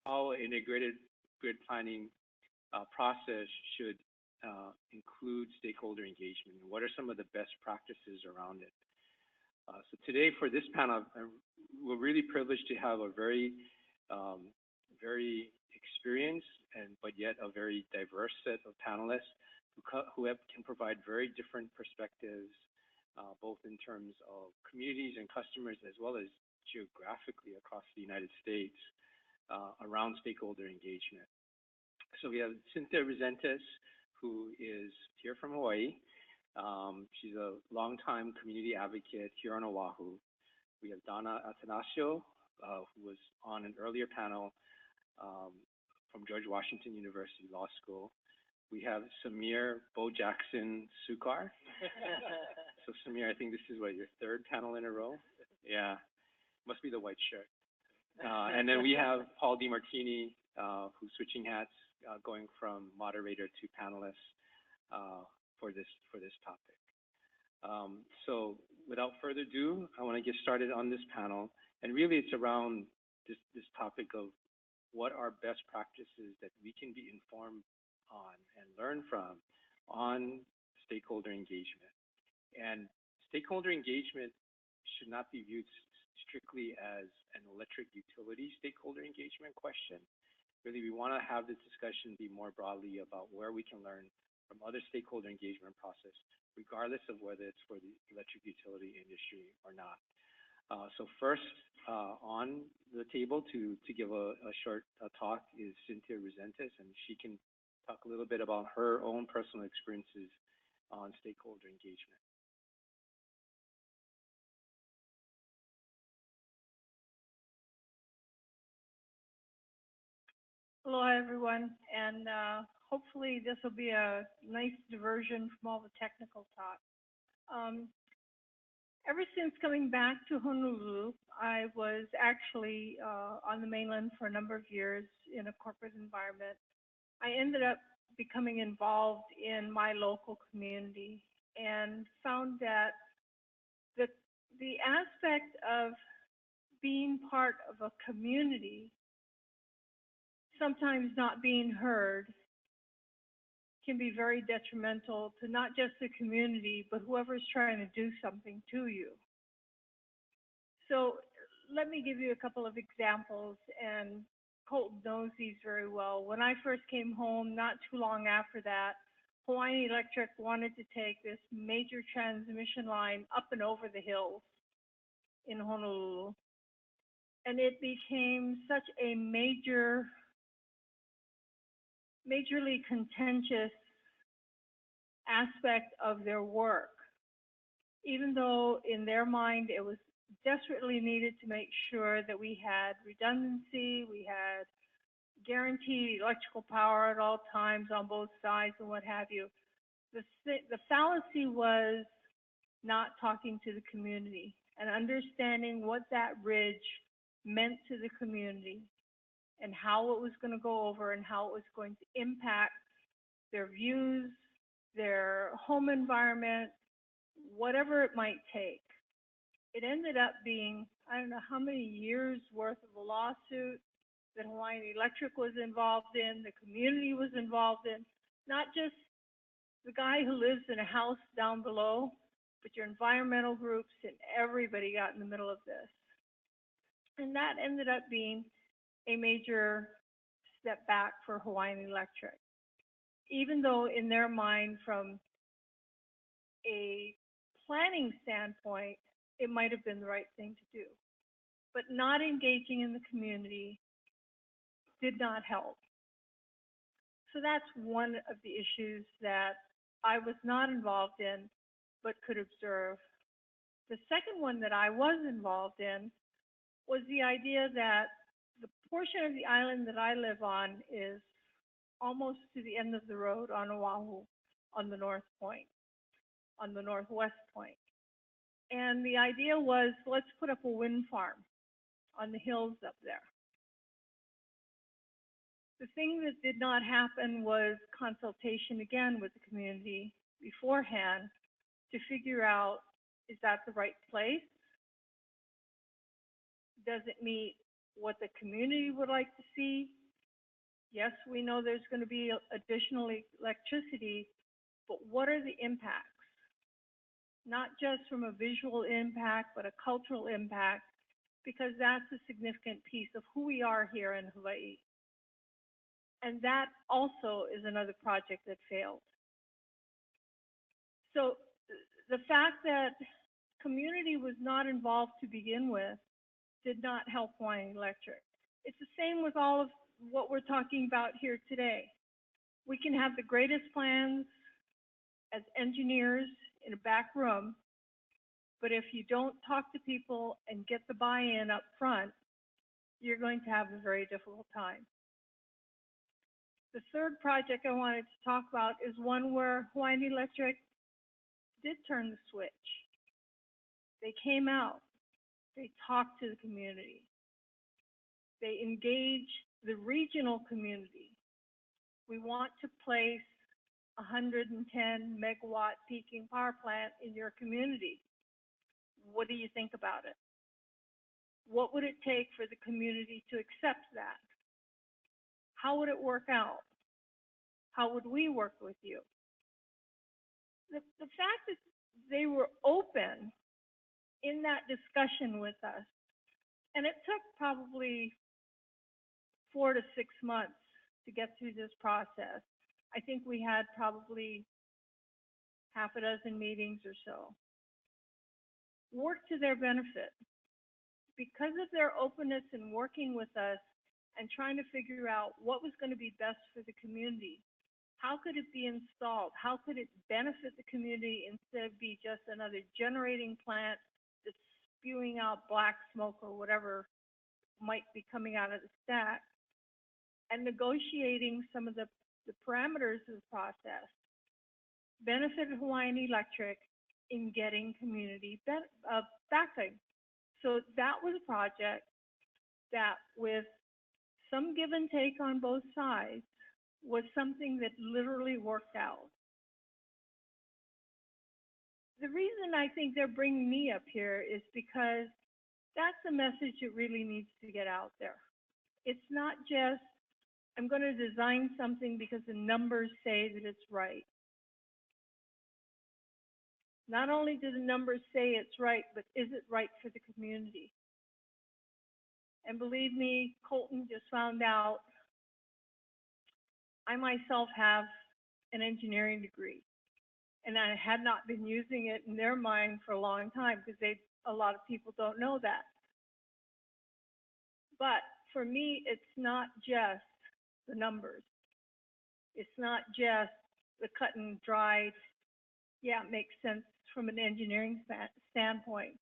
how an integrated grid planning process should include stakeholder engagement, and what are some of the best practices around it. So today for this panel, we're really privileged to have a very experienced but yet a very diverse set of panelists who can provide very different perspectives, both in terms of communities and customers, as well as geographically across the United States, around stakeholder engagement. So we have Cynthia Resentes, who is here from Hawaii. She's a longtime community advocate here on Oahu. We have Donna Atanasio, who was on an earlier panel from George Washington University Law School. We have Samir Bo Jackson Sukar. So Samir, I think this is what, your third panel in a row? Yeah, must be the white shirt. And then we have Paul DiMartini, who's switching hats, going from moderator to panelist for this topic. So without further ado, I want to get started on this panel. And really it's around this topic of what are best practices that we can be informed on and learn from on stakeholder engagement. And stakeholder engagement should not be viewed strictly as an electric utility stakeholder engagement question. Really, we want to have this discussion be more broadly about where we can learn from other stakeholder engagement process, regardless of whether it's for the electric utility industry or not. So first on the table to give a short talk is Cynthia Resentes, and she can talk a little bit about her own personal experiences on stakeholder engagement. Hello, everyone, and hopefully this will be a nice diversion from all the technical talk. Ever since coming back to Honolulu, I was actually on the mainland for a number of years in a corporate environment. I ended up becoming involved in my local community and found that the aspect of being part of a community, sometimes not being heard, can be very detrimental to not just the community, but whoever's trying to do something to you. So let me give you a couple of examples, and Colton knows these very well. When I first came home, not too long after that, Hawaiian Electric wanted to take this major transmission line up and over the hills in Honolulu. And it became such a majorly contentious aspect of their work, even though in their mind it was desperately needed to make sure that we had redundancy, we had guaranteed electrical power at all times on both sides and what have you. The fallacy was not talking to the community and understanding what that bridge meant to the community and how it was going to go over and how it was going to impact their views, their home environment, whatever it might take. It ended up being, I don't know how many years worth of a lawsuit that Hawaiian Electric was involved in, the community was involved in, not just the guy who lives in a house down below, but your environmental groups, and everybody got in the middle of this. And that ended up being a major step back for Hawaiian Electric. Even though in their mind, from a planning standpoint, it might have been the right thing to do. But not engaging in the community did not help. So that's one of the issues that I was not involved in, but could observe. The second one that I was involved in was the idea that the portion of the island that I live on is almost to the end of the road on Oahu, on the north point, on the northwest point. And the idea was, let's put up a wind farm on the hills up there. The thing that did not happen was consultation again with the community beforehand to figure out, is that the right place? Does it meet what the community would like to see. Yes, we know there's going to be additional electricity, but what are the impacts? Not just from a visual impact, but a cultural impact, because that's a significant piece of who we are here in Hawaii. And that also is another project that failed. So the fact that community was not involved to begin with did not help Hawaiian Electric. It's the same with all of what we're talking about here today. We can have the greatest plans as engineers in a back room, but if you don't talk to people and get the buy-in up front, you're going to have a very difficult time. The third project I wanted to talk about is one where Hawaiian Electric did turn the switch. They came out, they talked to the community, they engaged the regional community. We want to place a 110 megawatt peaking power plant in your community. What do you think about it? What would it take for the community to accept that? How would it work out? How would we work with you? The fact that they were open in that discussion with us, and it took probably 4 to 6 months to get through this process. I think we had probably half a dozen meetings or so. Worked to their benefit. Because of their openness in working with us and trying to figure out what was going to be best for the community, how could it be installed? How could it benefit the community instead of be just another generating plant that's spewing out black smoke or whatever might be coming out of the stack? And negotiating some of the parameters of the process benefited Hawaiian Electric in getting community backing. So that was a project that, with some give and take on both sides, was something that literally worked out. The reason I think they're bringing me up here is because that's a message that really needs to get out there. It's not just, I'm going to design something because the numbers say that it's right. Not only do the numbers say it's right, but is it right for the community? And believe me, Colton just found out I myself have an engineering degree, and I had not been using it in their mind for a long time because a lot of people don't know that. But for me, it's not just the numbers. It's not just the cut and dried, yeah, it makes sense from an engineering standpoint.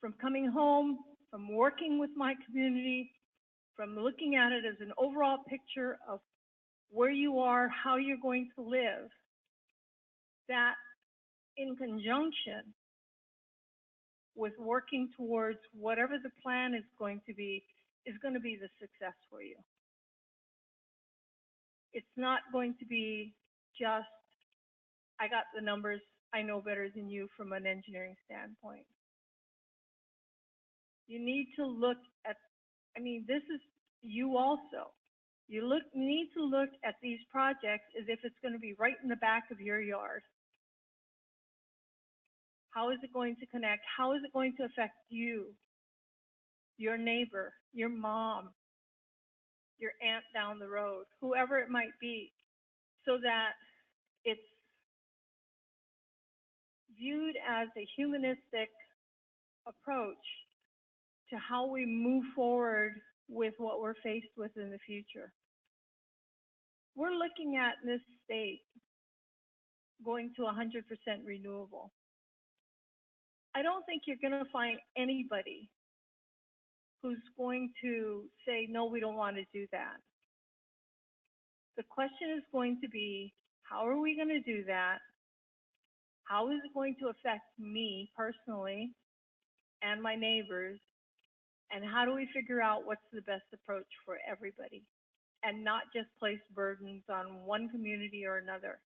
From coming home, from working with my community, from looking at it as an overall picture of where you are, how you're going to live, that in conjunction with working towards whatever the plan is going to be the success for you. It's not going to be just, I got the numbers, I know better than you from an engineering standpoint. You need to look at, this is you also. You need to look at these projects as if it's going to be right in the back of your yard. How is it going to connect? How is it going to affect you, your neighbor, your mom, your aunt down the road, whoever it might be, so that it's viewed as a humanistic approach to how we move forward with what we're faced with in the future. We're looking at in this state going to 100% renewable. I don't think you're going to find anybody who's going to say, no, we don't want to do that. The question is going to be, how are we going to do that? How is it going to affect me personally and my neighbors? And how do we figure out what's the best approach for everybody and not just place burdens on one community or another?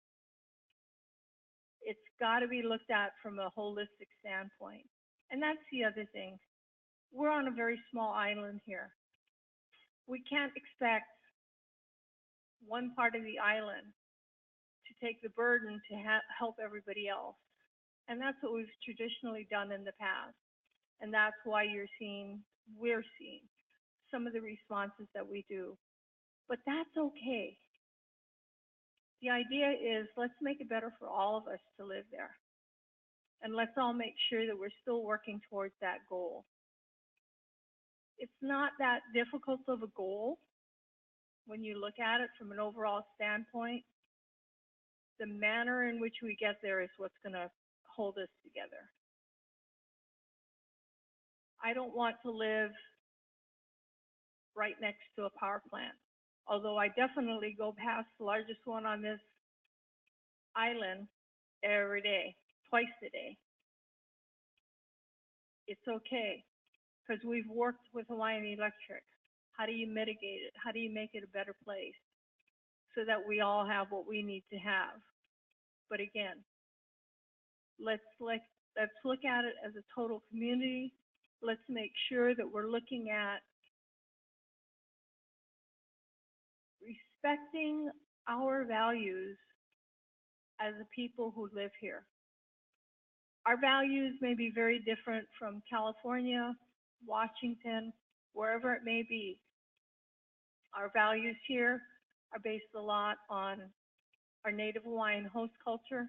It's got to be looked at from a holistic standpoint. And that's the other thing. we're on a very small island here. We can't expect one part of the island to take the burden to help everybody else. And that's what we've traditionally done in the past. And that's why we're seeing some of the responses that we do. But that's okay. The idea is let's make it better for all of us to live there. And let's all make sure that we're still working towards that goal. It's not that difficult of a goal when you look at it from an overall standpoint. The manner in which we get there is what's going to hold us together. I don't want to live right next to a power plant, although I definitely go past the largest one on this island every day, twice a day. It's okay, because we've worked with Hawaiian Electric. How do you mitigate it? How do you make it a better place so that we all have what we need to have? But again, let's look at it as a total community. Let's make sure that we're looking at respecting our values as a people who live here. Our values may be very different from California, Washington, wherever it may be. Our values here are based a lot on our Native Hawaiian host culture,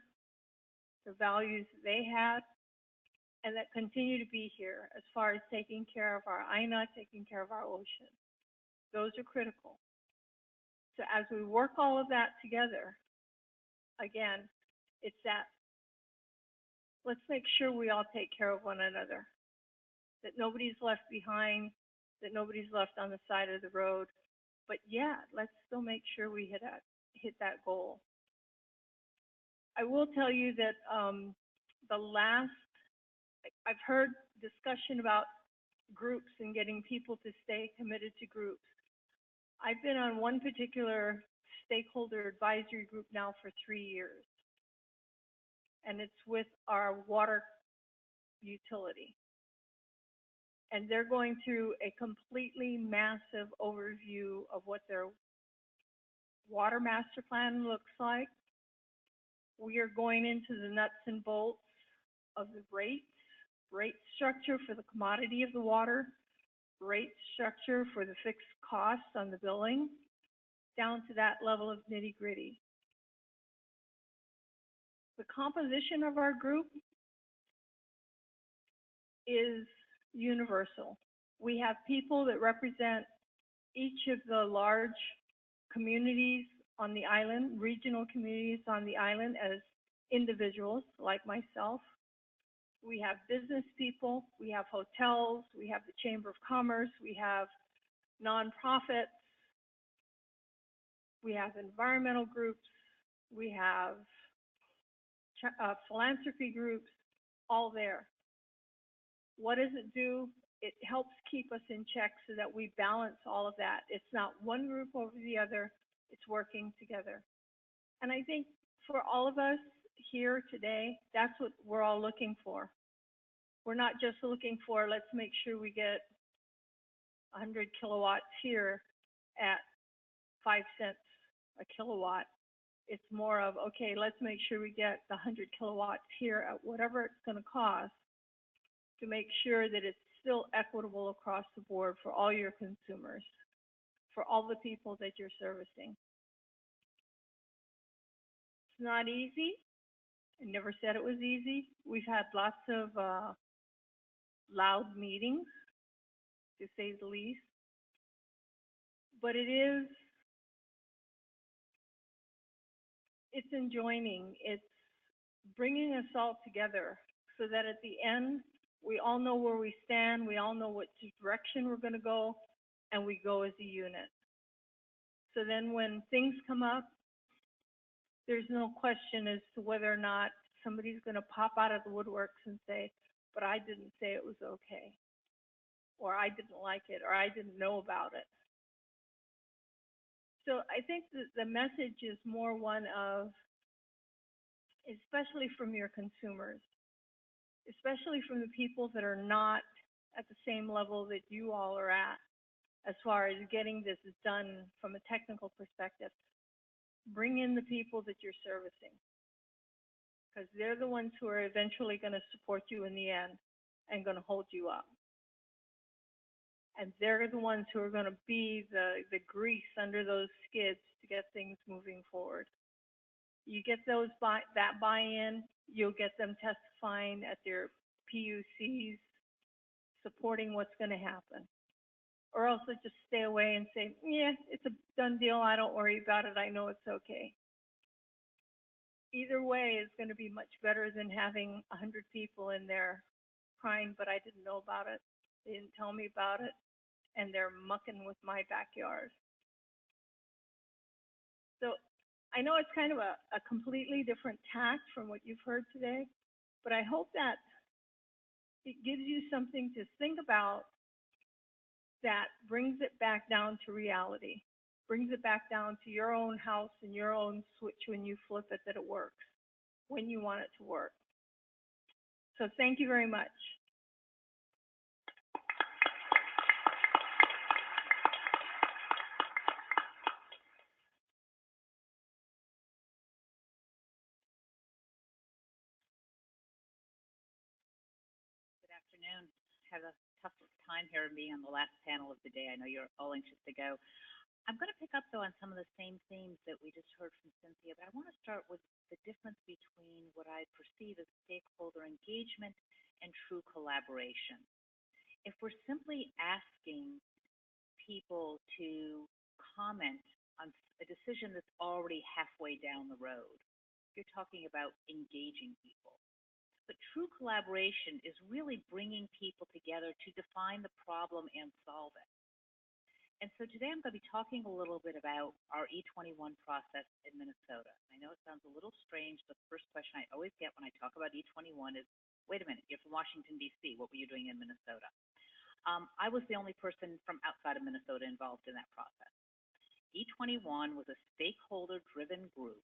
the values they had, and that continue to be here as far as taking care of our aina, taking care of our ocean. Those are critical. So as we work all of that together, again, it's that let's make sure we all take care of one another, that nobody's left behind, that nobody's left on the side of the road. But yeah, let's still make sure we hit that goal. I will tell you that I've heard discussion about groups and getting people to stay committed to groups. I've been on one particular stakeholder advisory group now for 3 years, and it's with our water utility. And they're going through a completely massive overview of what their water master plan looks like. We are going into the nuts and bolts of the rate structure for the commodity of the water, rate structure for the fixed costs on the billing, down to that level of nitty-gritty. The composition of our group is universal. We have people that represent each of the large communities on the island, regional communities on the island as individuals like myself. We have business people, we have hotels, we have the Chamber of Commerce, we have nonprofits, we have environmental groups, we have philanthropy groups, all there. What does it do? It helps keep us in check so that we balance all of that. It's not one group over the other, it's working together. And I think for all of us here today, that's what we're all looking for. We're not just looking for, let's make sure we get 100 kilowatts here at 5 cents a kilowatt. It's more of, okay, let's make sure we get the 100 kilowatts here at whatever it's going to cost to make sure that it's still equitable across the board for all your consumers, for all the people that you're servicing. It's not easy. I never said it was easy. We've had lots of loud meetings, to say the least. But it's enjoining. It's bringing us all together so that at the end, we all know where we stand, we all know what direction we're going to go, and we go as a unit. So then when things come up, there's no question as to whether or not somebody's going to pop out of the woodworks and say, but I didn't say it was okay, or I didn't like it, or I didn't know about it. So I think that the message is more one of, especially from your consumers, especially from the people that are not at the same level that you all are at as far as getting this done from a technical perspective. Bring in the people that you're servicing, because they're the ones who are eventually going to support you in the end and going to hold you up. And they're the ones who are going to be the grease under those skids to get things moving forward. You get that buy-in, you'll get them testifying at their PUCs, supporting what's going to happen. Or else they just stay away and say, yeah, it's a done deal, I don't worry about it, I know it's okay. Either way is going to be much better than having 100 people in there crying, but I didn't know about it, they didn't tell me about it, and they're mucking with my backyard. So I know it's kind of a completely different tack from what you've heard today, but I hope that it gives you something to think about that brings it back down to reality, brings it back down to your own house and your own switch when you flip it, that it works when you want it to work. So thank you very much. Good afternoon. Have a tough time here being on the last panel of the day. I know you're all anxious to go. I'm going to pick up, though, on some of the same themes that we just heard from Cynthia, but I want to start with the difference between what I perceive as stakeholder engagement and true collaboration. If we're simply asking people to comment on a decision that's already halfway down the road, you're talking about engaging people. But true collaboration is really bringing people together to define the problem and solve it. And so today I'm going to be talking a little bit about our E21 process in Minnesota. I know it sounds a little strange. The first question I always get when I talk about E21 is, wait a minute, you're from Washington, D.C. What were you doing in Minnesota? I was the only person from outside of Minnesota involved in that process. E21 was a stakeholder-driven group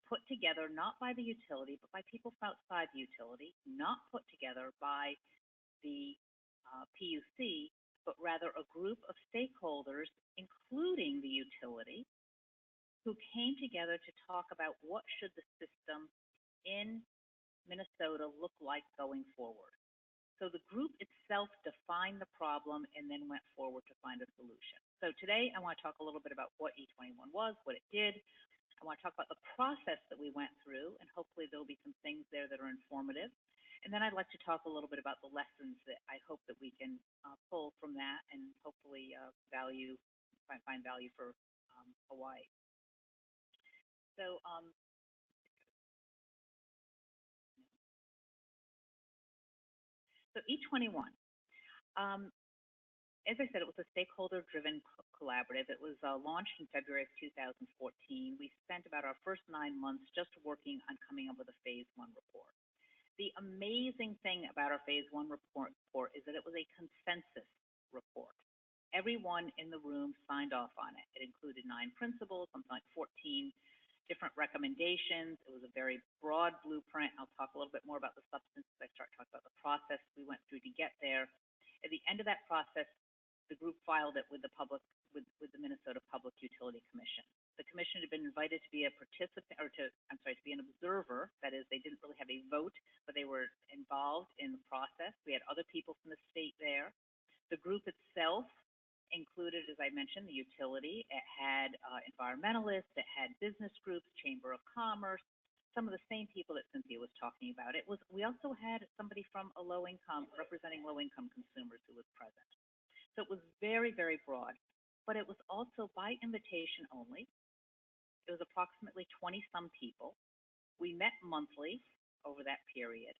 put together not by the utility, but by people from outside the utility, not put together by the PUC, but rather a group of stakeholders, including the utility, who came together to talk about what should the system in Minnesota look like going forward. So the group itself defined the problem and then went forward to find a solution. So today I want to talk a little bit about what E21 was, what it did. I want to talk about the process that we went through, and hopefully there'll be some things there that are informative. And then I'd like to talk a little bit about the lessons that I hope that we can pull from that and hopefully find value for Hawaii. So E21, as I said, it was a stakeholder-driven collaborative. It was launched in February of 2014. We spent about our first 9 months just working on coming up with a phase 1 report. The amazing thing about our phase 1 report is that it was a consensus report. Everyone in the room signed off on it. It included 9 principles, something like 14 different recommendations. It was a very broad blueprint. I'll talk a little bit more about the substance as I start talking about the process we went through to get there. At the end of that process, the group filed it with the Minnesota Public Utility Commission. The commission had been invited to be a participant, or to be an observer. That is, they didn't really have a vote, but they were involved in the process. We had other people from the state there. The group itself included, as I mentioned, the utility. It had environmentalists, it had business groups, Chamber of Commerce, some of the same people that Cynthia was talking about. We also had somebody from a low-income, representing low-income consumers who was present. So it was very, very broad, but it was also by invitation only. It was approximately 20-some people. We met monthly over that period.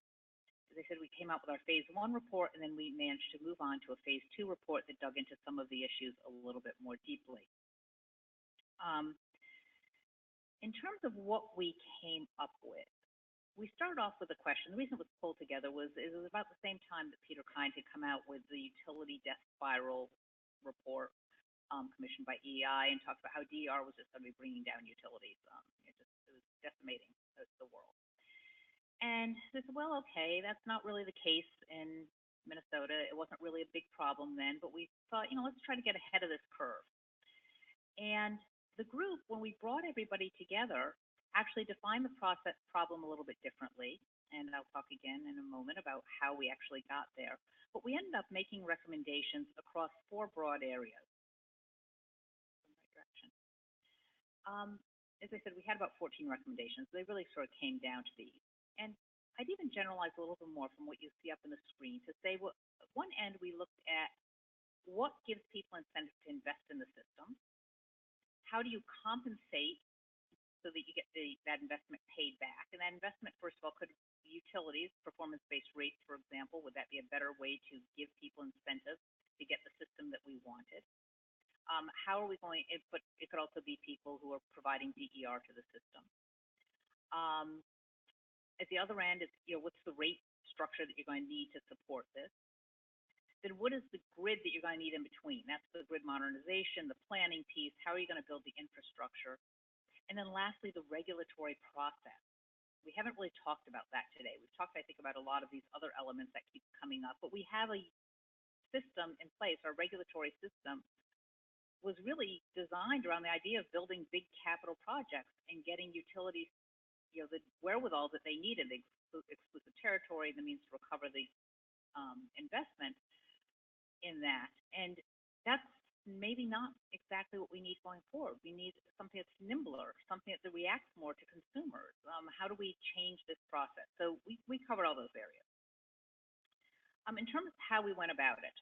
As I said, we came out with our phase 1 report, and then we managed to move on to a phase 2 report that dug into some of the issues a little bit more deeply. In terms of what we came up with, we started off with a question. The reason it was pulled together was it was about the same time that Peter Kind had come out with the utility death spiral report commissioned by EEI, and talked about how DER was just going to be bringing down utilities. It was decimating the world. And they said, well, okay, that's not really the case in Minnesota. It wasn't really a big problem then, but we thought, let's try to get ahead of this curve. And the group, when we brought everybody together, actually defined the problem a little bit differently. And I'll talk again in a moment about how we actually got there. But we ended up making recommendations across 4 broad areas. In the right direction. As I said, we had about 14 recommendations. They really sort of came down to these. And I'd even generalize a little bit more from what you see up in the screen to say, well, at one end, we looked at what gives people incentive to invest in the system. How do you compensate so that you get that investment paid back? And that investment, first of all, could be utilities, performance-based rates, for example. Would that be a better way to give people incentive to get the system that we wanted? How are we going, but it could also be people who are providing DER to the system. At the other end is, what's the rate structure that you're going to need to support this? Then what is the grid that you're going to need in between? That's the grid modernization, the planning piece. How are you going to build the infrastructure? And then lastly, the regulatory process. We haven't really talked about that today. We've talked, I think, about a lot of these other elements that keep coming up, but we have a system in place. Our regulatory system was really designed around the idea of building big capital projects and getting utilities, the wherewithal that they needed, the exclusive territory, the means to recover the investment in that. And that's maybe not exactly what we need going forward. We need something that's nimbler, something that reacts more to consumers. How do we change this process? So we covered all those areas. In terms of how we went about it.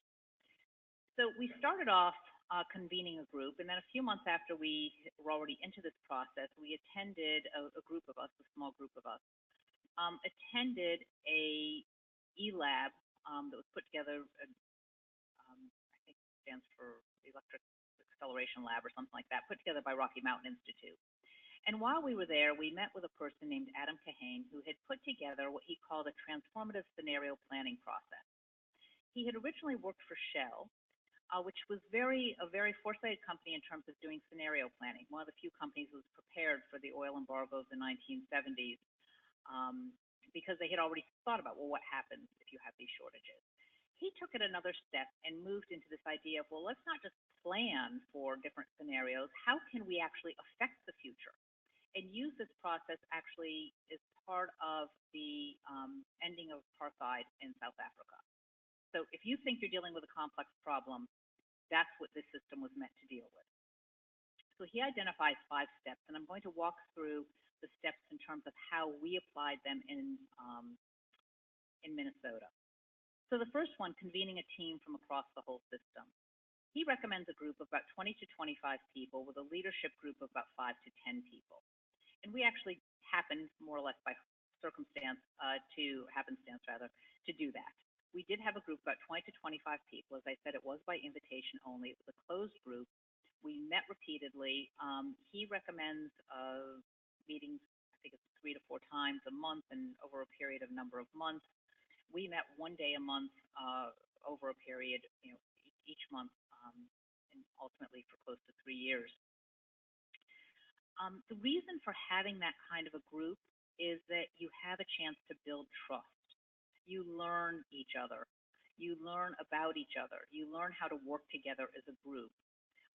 So we started off convening a group, and then a few months after we were already into this process, we attended, a group of us, a small group of us, attended a e-lab that was put together, I think it stands for Electric Acceleration Lab or something like that, put together by Rocky Mountain Institute. And while we were there, we met with a person named Adam Kahane, who had put together what he called a transformative scenario planning process. He had originally worked for Shell, which was a very foresighted company in terms of doing scenario planning. One of the few companies that was prepared for the oil embargo of the 1970s because they had already thought about, well, what happens if you have these shortages? He took it another step and moved into this idea of, well, let's not just plan for different scenarios. How can we actually affect the future? And use this process actually as part of the ending of apartheid in South Africa. So if you think you're dealing with a complex problem, that's what this system was meant to deal with. So he identifies 5 steps, and I'm going to walk through the steps in terms of how we applied them in Minnesota. So the first one, convening a team from across the whole system. He recommends a group of about 20 to 25 people with a leadership group of about 5 to 10 people. And we actually happened, more or less by happenstance, to do that. We did have a group about 20 to 25 people. As I said, it was by invitation only. It was a closed group. We met repeatedly. He recommends meetings, I think it's 3 to 4 times a month and over a period of number of months. We met 1 day a month over a period, each month, and ultimately for close to 3 years. The reason for having that kind of a group is that you have a chance to build trust. You learn each other. You learn about each other. You learn how to work together as a group.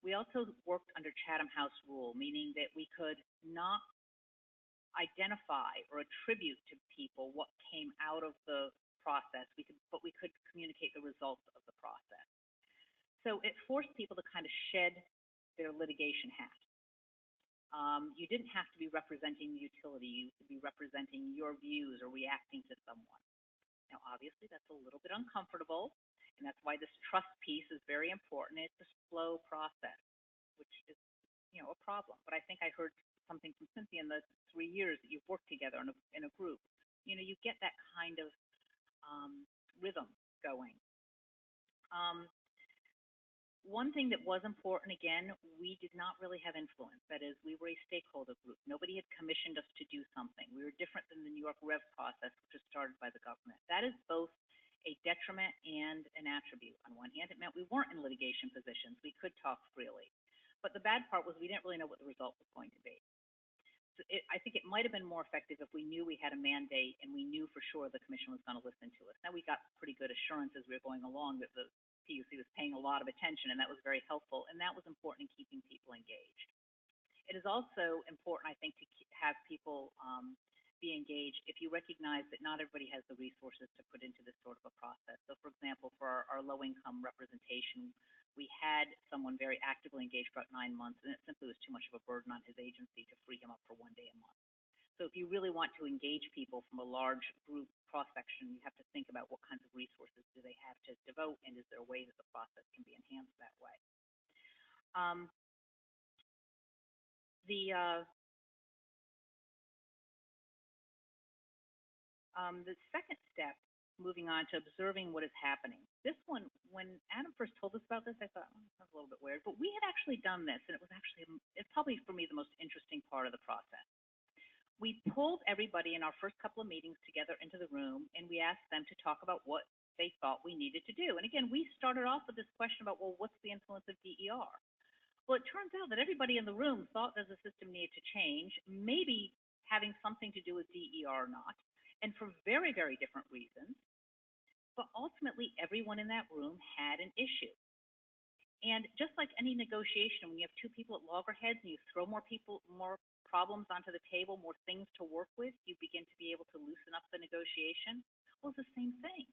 We also worked under Chatham House rule, meaning that we could not identify or attribute to people what came out of the process, but we could communicate the results of the process. So it forced people to kind of shed their litigation hat. You didn't have to be representing the utility. You could be representing your views or reacting to someone. Now, obviously, that's a little bit uncomfortable, and that's why this trust piece is very important. It's a slow process, which is, a problem. But I think I heard something from Cynthia in the 3 years that you've worked together in a group. You get that kind of rhythm going. One thing that was important, again, we did not really have influence. That is, we were a stakeholder group. Nobody had commissioned us to do something. We were different than the New York REV process, which was started by the government. That is both a detriment and an attribute. On one hand, it meant we weren't in litigation positions. We could talk freely. But the bad part was we didn't really know what the result was going to be. I think it might have been more effective if we knew we had a mandate and we knew for sure the commission was going to listen to us. Now we got pretty good assurance as we were going along that the PUC was paying a lot of attention, and that was very helpful, and that was important in keeping people engaged. It is also important, I think, to have people be engaged if you recognize that not everybody has the resources to put into this sort of a process. So, for example, for our low-income representation, we had someone very actively engaged for about 9 months, and it simply was too much of a burden on his agency to free him up for 1 day a month. So if you really want to engage people from a large group cross-section, you have to think about what kinds of resources do they have to devote, and is there a way that the process can be enhanced that way. The second step, moving on to observing what is happening. This one, when Adam first told us about this, I thought, oh, that's a little bit weird, but we had actually done this, and it's probably for me the most interesting part of the process. We pulled everybody in our first couple of meetings together into the room, and we asked them to talk about what they thought we needed to do. And again, we started off with this question about, well, what's the influence of DER? Well, it turns out that everybody in the room thought that the system needed to change, maybe having something to do with DER or not, and for very, very different reasons. But ultimately, everyone in that room had an issue. And just like any negotiation, when you have two people at loggerheads and you throw more problems onto the table, more things to work with, you begin to be able to loosen up the negotiation. Well, it's the same thing.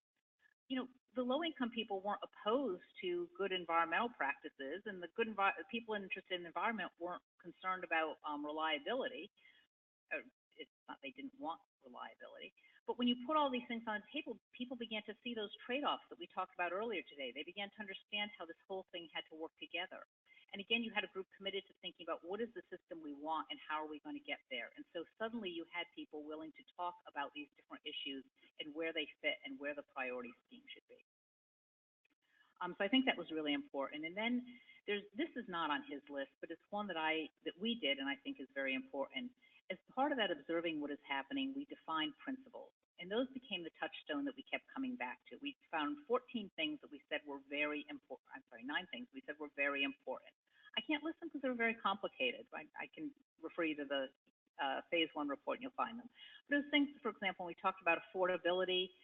You know, the low-income people weren't opposed to good environmental practices, and the people interested in the environment weren't concerned about reliability. It's not they didn't want reliability. But when you put all these things on the table, people began to see those trade-offs that we talked about earlier today. They began to understand how this whole thing had to work together. And again, you had a group committed to thinking about what is the system we want and how are we going to get there. And so suddenly you had people willing to talk about these different issues and where they fit and where the priority scheme should be. So I think that was really important. And then this is not on his list, but it's one that we did and I think is very important. As part of that observing what is happening, we defined principles. And those became the touchstone that we kept coming back to. We found 14 things that we said were very important. I'm sorry, 9 things we said were very important. I can't list them because they're very complicated. I can refer you to the phase 1 report and you'll find them. But those things, for example, when we talked about affordability,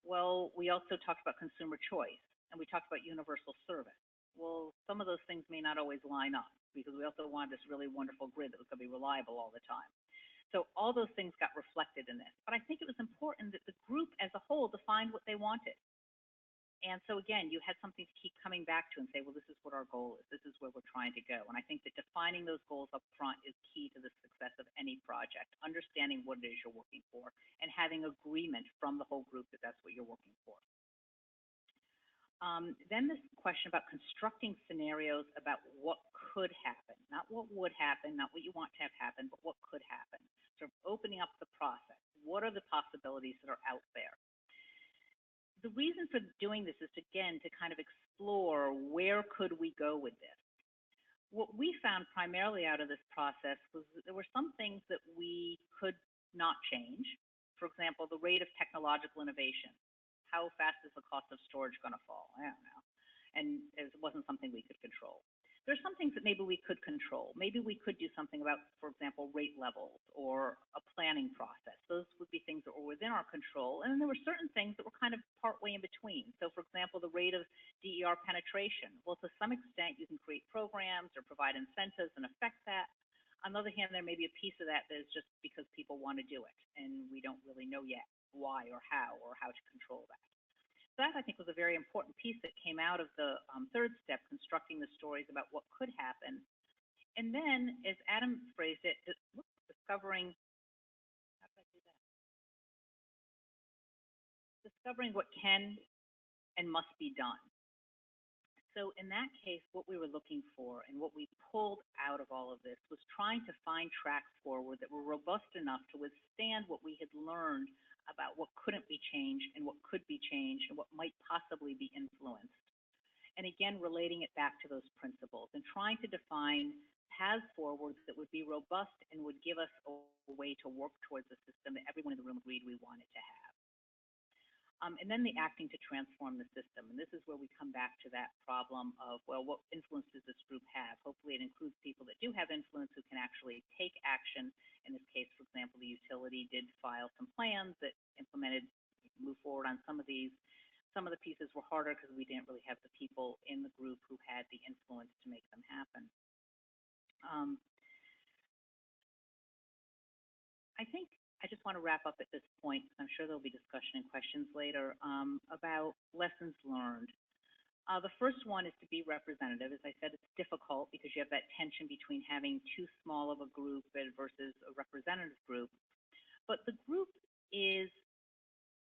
well, we also talked about consumer choice and we talked about universal service. Well, some of those things may not always line up because we also wanted this really wonderful grid that was going to be reliable all the time. So all those things got reflected in this. But I think it was important that the group as a whole defined what they wanted. And so again, you had something to keep coming back to and say, well, this is what our goal is. This is where we're trying to go. And I think that defining those goals up front is key to the success of any project, understanding what it is you're working for and having agreement from the whole group that that's what you're working for. Then this question about constructing scenarios about what could happen, not what would happen, not what you want to have happen, but what could happen. Sort of opening up the process. What are the possibilities that are out there? The reason for doing this is, again, to kind of explore where could we go with this. What we found primarily out of this process was that there were some things that we could not change. For example, the rate of technological innovation. How fast is the cost of storage going to fall? I don't know. And it wasn't something we could control. There's some things that maybe we could control. Maybe we could do something about, for example, rate levels or a planning process. Those would be things that were within our control. And then there were certain things that were kind of partway in between. So, for example, the rate of DER penetration. Well, to some extent, you can create programs or provide incentives and affect that. On the other hand, there may be a piece of that that is just because people want to do it, and we don't really know yet why or how to control that. So that, I think, was a very important piece that came out of the third step, constructing the stories about what could happen. And then, as Adam phrased it, discovering, how did I do that? Discovering what can and must be done. So in that case, what we were looking for and what we pulled out of all of this was trying to find tracks forward that were robust enough to withstand what we had learned about what couldn't be changed and what could be changed and what might possibly be influenced. And again, relating it back to those principles and trying to define paths forward that would be robust and would give us a way to work towards a system that everyone in the room agreed we wanted to have. And then the acting to transform the system. And this is where we come back to that problem of, well, what influence does this group have? Hopefully it includes people that do have influence who can actually take action. In this case, for example, the utility did file some plans that implemented, move forward on some of these. Some of the pieces were harder because we didn't really have the people in the group who had the influence to make them happen. I think I just want to wrap up at this point. I'm sure there'll be discussion and questions later about lessons learned. The first one is to be representative. As I said, it's difficult because you have that tension between having too small of a group versus a representative group. But the group is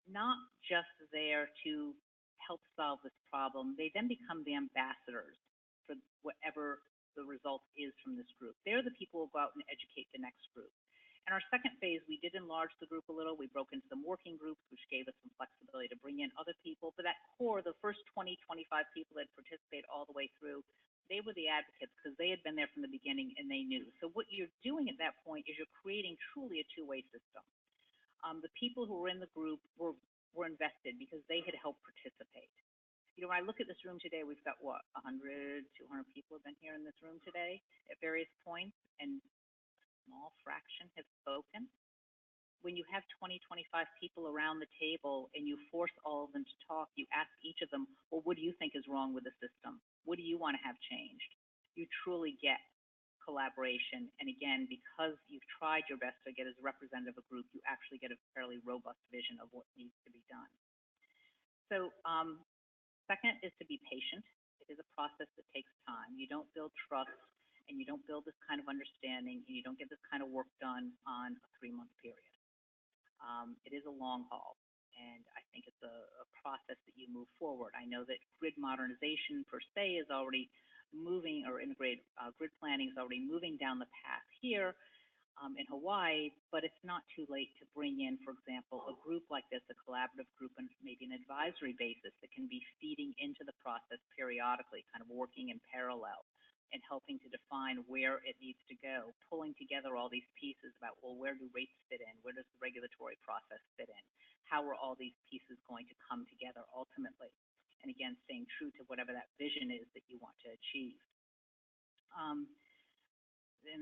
not just there to help solve this problem. They then become the ambassadors for whatever the result is from this group. They're the people who go out and educate the next group. In our second phase, we did enlarge the group a little. We broke into some working groups, which gave us some flexibility to bring in other people. But that core, the first 20, 25 people that participate all the way through, they were the advocates because they had been there from the beginning and they knew. So what you're doing at that point is you're creating truly a two-way system. The people who were in the group were invested because they had helped participate. You know, when I look at this room today, we've got what, 100, 200 people have been here in this room today at various points, and small fraction have spoken. When you have 20, 25 people around the table and you force all of them to talk, you ask each of them, well, what do you think is wrong with the system? What do you want to have changed? You truly get collaboration. And again, because you've tried your best to get as a representative of a group, you actually get a fairly robust vision of what needs to be done. So second is to be patient. It is a process that takes time. You don't build trust and you don't build this kind of understanding, and you don't get this kind of work done on a 3-month period. It is a long haul, and I think it's a process that you move forward. I know that grid modernization per se is already moving, or integrated grid planning is already moving down the path here in Hawaii, but it's not too late to bring in, for example, a group like this, a collaborative group, and maybe an advisory basis that can be feeding into the process periodically, kind of working in parallel, and helping to define where it needs to go, pulling together all these pieces about, well, where do rates fit in? Where does the regulatory process fit in? How are all these pieces going to come together ultimately? And again, staying true to whatever that vision is that you want to achieve. And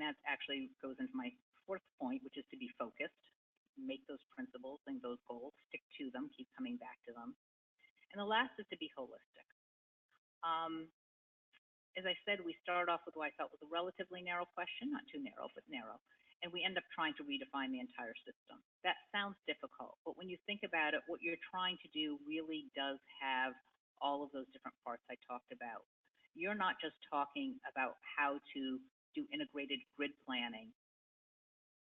that actually goes into my fourth point, which is to be focused, make those principles and those goals, stick to them, keep coming back to them. And the last is to be holistic. As I said, we started off with what I felt was a relatively narrow question, not too narrow, but narrow, and we end up trying to redefine the entire system. That sounds difficult, but when you think about it, what you're trying to do really does have all of those different parts I talked about. You're not just talking about how to do integrated grid planning.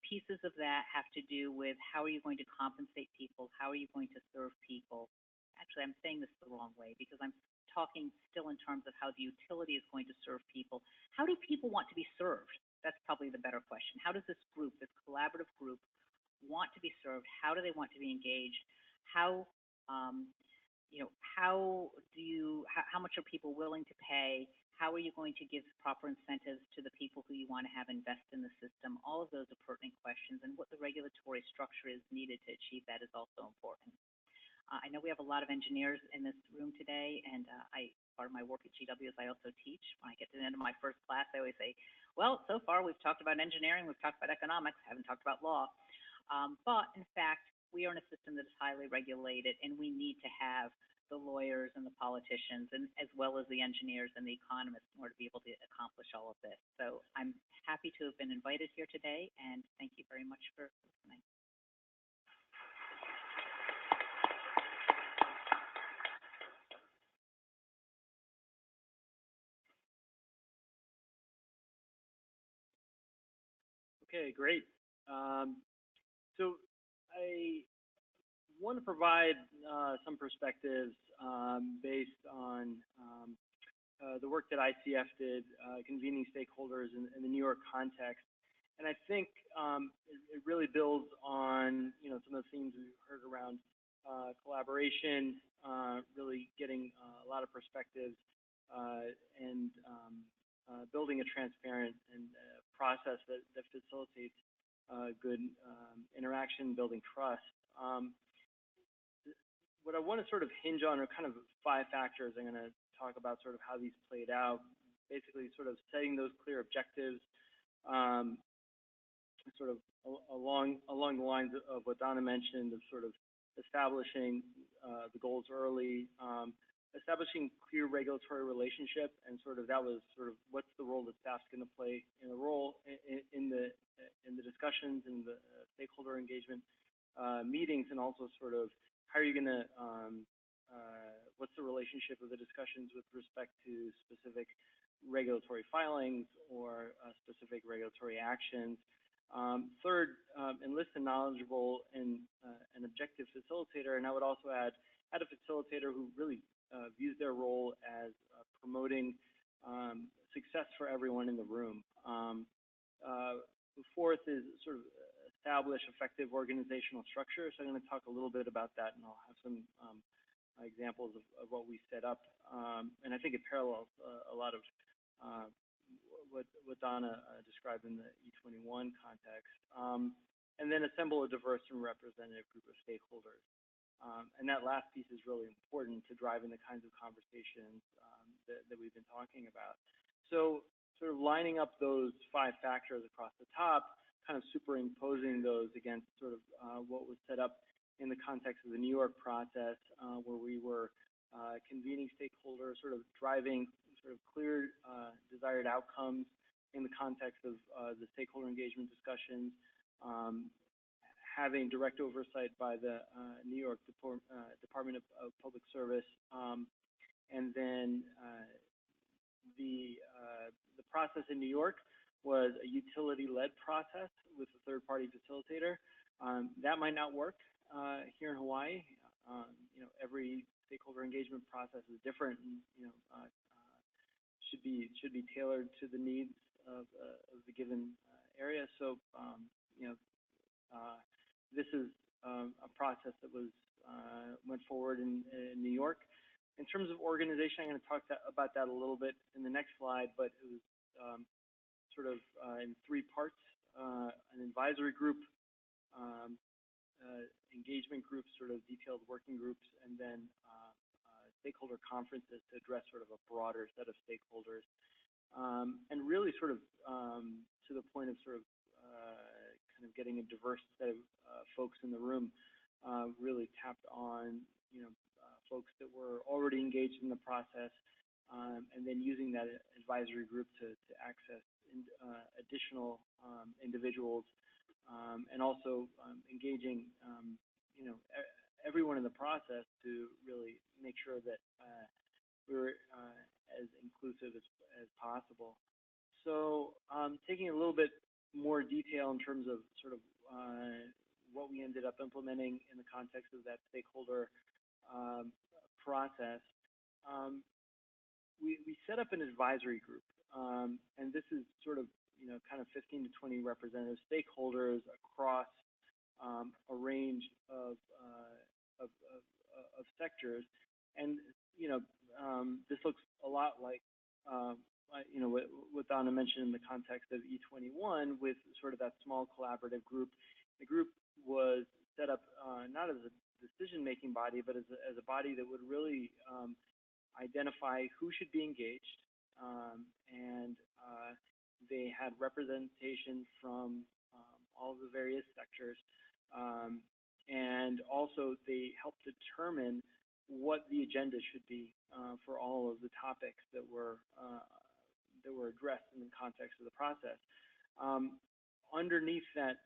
Pieces of that have to do with how are you going to compensate people, how are you going to serve people. Actually, I'm saying this the wrong way because I'm talking still in terms of how the utility is going to serve people. How do people want to be served? That's probably the better question. How does this group, this collaborative group, want to be served? How do they want to be engaged? How, how much are people willing to pay? How are you going to give proper incentives to the people who you want to have invest in the system? All of those are pertinent questions, and what the regulatory structure is needed to achieve that is also important. I know we have a lot of engineers in this room today, and part of my work at GW is I also teach. When I get to the end of my first class, I always say, well, so far we've talked about engineering, we've talked about economics, haven't talked about law. But in fact, we are in a system that is highly regulated, and we need to have the lawyers and the politicians, and as well as the engineers and the economists in order to be able to accomplish all of this. So I'm happy to have been invited here today, and thank you very much for listening. Okay, great. So I want to provide some perspectives based on the work that ICF did, convening stakeholders in the New York context. And I think it really builds on some of the themes we've heard around collaboration, really getting a lot of perspectives, and building a transparent and process that facilitates good interaction, building trust. What I want to sort of hinge on are kind of 5 factors. I'm going to talk about sort of how these played out, basically sort of setting those clear objectives, sort of along the lines of what Donna mentioned, of sort of establishing the goals early, establishing clear regulatory relationship, and sort of that was sort of what's the role that staff's going to play in the role in the discussions and the stakeholder engagement meetings, and also sort of how are you going to what's the relationship of the discussions with respect to specific regulatory filings or specific regulatory actions. Third, enlist a knowledgeable and an objective facilitator, and I would also add a facilitator who really views their role as promoting success for everyone in the room. The fourth is sort of establish effective organizational structure. So I'm going to talk a little bit about that, and I'll have some examples of what we set up. And I think it parallels a lot of what Donna described in the E21 context. And then assemble a diverse and representative group of stakeholders. And that last piece is really important to driving the kinds of conversations that we've been talking about. So sort of lining up those 5 factors across the top, kind of superimposing those against sort of what was set up in the context of the New York process, where we were convening stakeholders, sort of driving sort of clear desired outcomes in the context of the stakeholder engagement discussions, having direct oversight by the New York Department of Public Service, and then the process in New York was a utility-led process with a third-party facilitator. That might not work here in Hawaii. You know, every stakeholder engagement process is different, and should be tailored to the needs of the given area. So this is a process that was went forward in New York. In terms of organization, I'm going to talk about that a little bit in the next slide, but it was sort of in 3 parts: an advisory group, engagement groups, sort of detailed working groups, and then stakeholder conferences to address sort of a broader set of stakeholders. And really sort of to the point of sort of kind of getting a diverse set of folks in the room, really tapped on, folks that were already engaged in the process, and then using that advisory group to access additional individuals, and also engaging, everyone in the process to really make sure that we were as inclusive as possible. So taking a little bit more detail in terms of sort of what we ended up implementing in the context of that stakeholder process, we set up an advisory group, and this is sort of kind of 15 to 20 representative stakeholders across a range of sectors, and this looks a lot like what Donna mentioned in the context of E21 with sort of that small collaborative group. The group was set up not as a decision-making body, but as a body that would really identify who should be engaged, and they had representation from all of the various sectors, and also they helped determine what the agenda should be for all of the topics that were addressed in the context of the process. Underneath that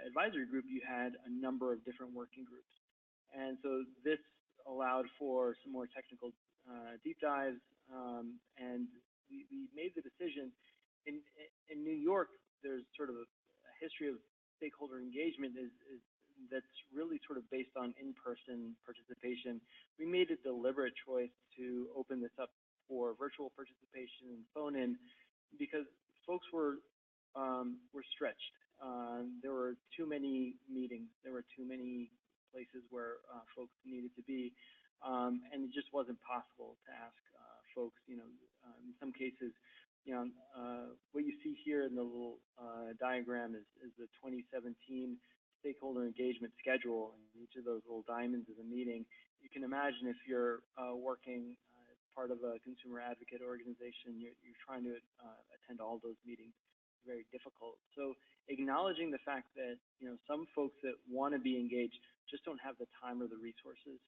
advisory group, you had a number of different working groups, and so this allowed for some more technical deep dives, and we made the decision. In New York, there's sort of a history of stakeholder engagement that's really sort of based on in-person participation. We made a deliberate choice to open this up for virtual participation and phone-in because folks were stretched. There were too many meetings. There were too many places where folks needed to be, and it just wasn't possible to ask folks. In some cases, what you see here in the little diagram is the 2017 stakeholder engagement schedule, and each of those little diamonds is a meeting. You can imagine if you're working as part of a consumer advocate organization, you're trying to attend all those meetings. very difficult. So acknowledging the fact that, some folks that want to be engaged just don't have the time or the resources,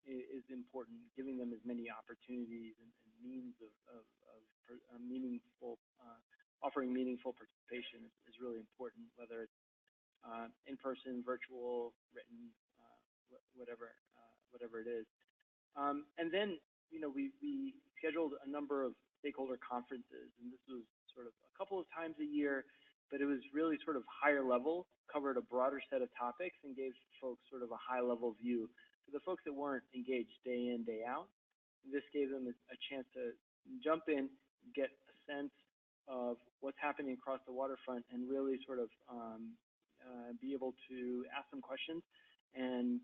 is important. Giving them as many opportunities and means of meaningful, offering meaningful participation is really important, whether it's in person, virtual, written, whatever it is. And then, we scheduled a number of stakeholder conferences, and this was sort of a couple of times a year, but it was really sort of higher level, covered a broader set of topics, and gave folks sort of a high level view. For the folks that weren't engaged day in, day out, this gave them a chance to jump in, get a sense of what's happening across the waterfront, and really sort of be able to ask some questions and,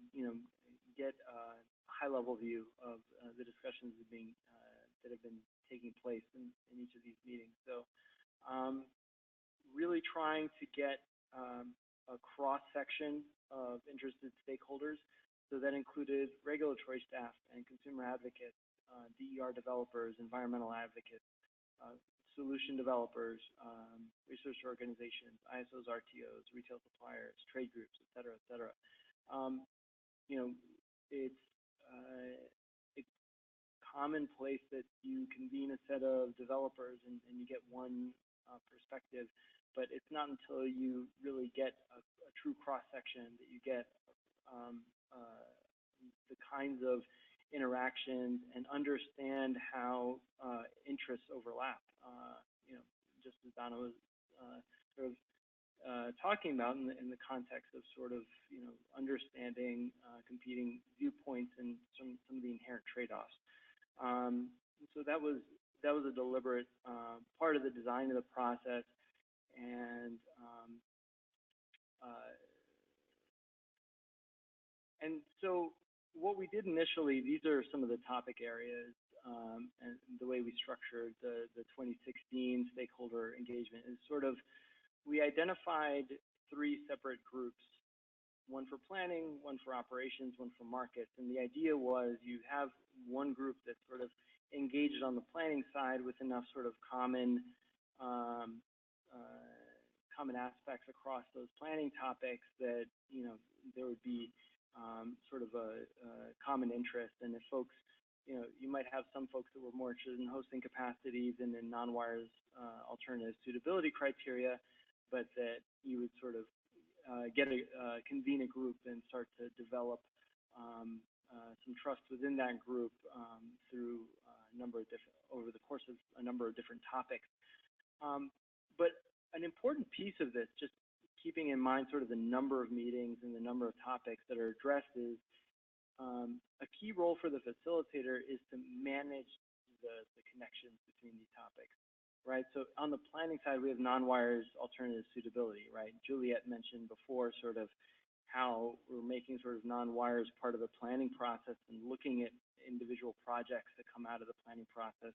get a high-level view of the discussions that have been taking place in each of these meetings. So really trying to get a cross-section of interested stakeholders. So that included regulatory staff and consumer advocates, DER developers, environmental advocates, solution developers, research organizations, ISOs, RTOs, retail suppliers, trade groups, et cetera, et cetera. It's commonplace that you convene a set of developers and you get one perspective, but it's not until you really get a true cross-section that you get the kinds of interactions and understand how interests overlap. Just as Donna was sort of talking about in the context of sort of understanding competing viewpoints and some of the inherent trade-offs. So that was a deliberate part of the design of the process, and so what we did initially, these are some of the topic areas, and the way we structured the 2016 stakeholder engagement is sort of, we identified 3 separate groups, one for planning, one for operations, one for markets. And the idea was you have one group that's sort of engaged on the planning side with enough sort of common aspects across those planning topics that, there would be sort of a common interest. And if folks, you might have some folks that were more interested in hosting capacities and in non-wires alternative suitability criteria, but that you would sort of convene a group and start to develop some trust within that group through over the course of a number of different topics. But an important piece of this, just keeping in mind sort of the number of meetings and the number of topics that are addressed, is a key role for the facilitator is to manage the connections between these topics, right? So on the planning side, we have non-wires alternative suitability, right? Juliet mentioned before sort of how we're making sort of non-wires part of the planning process and looking at individual projects that come out of the planning process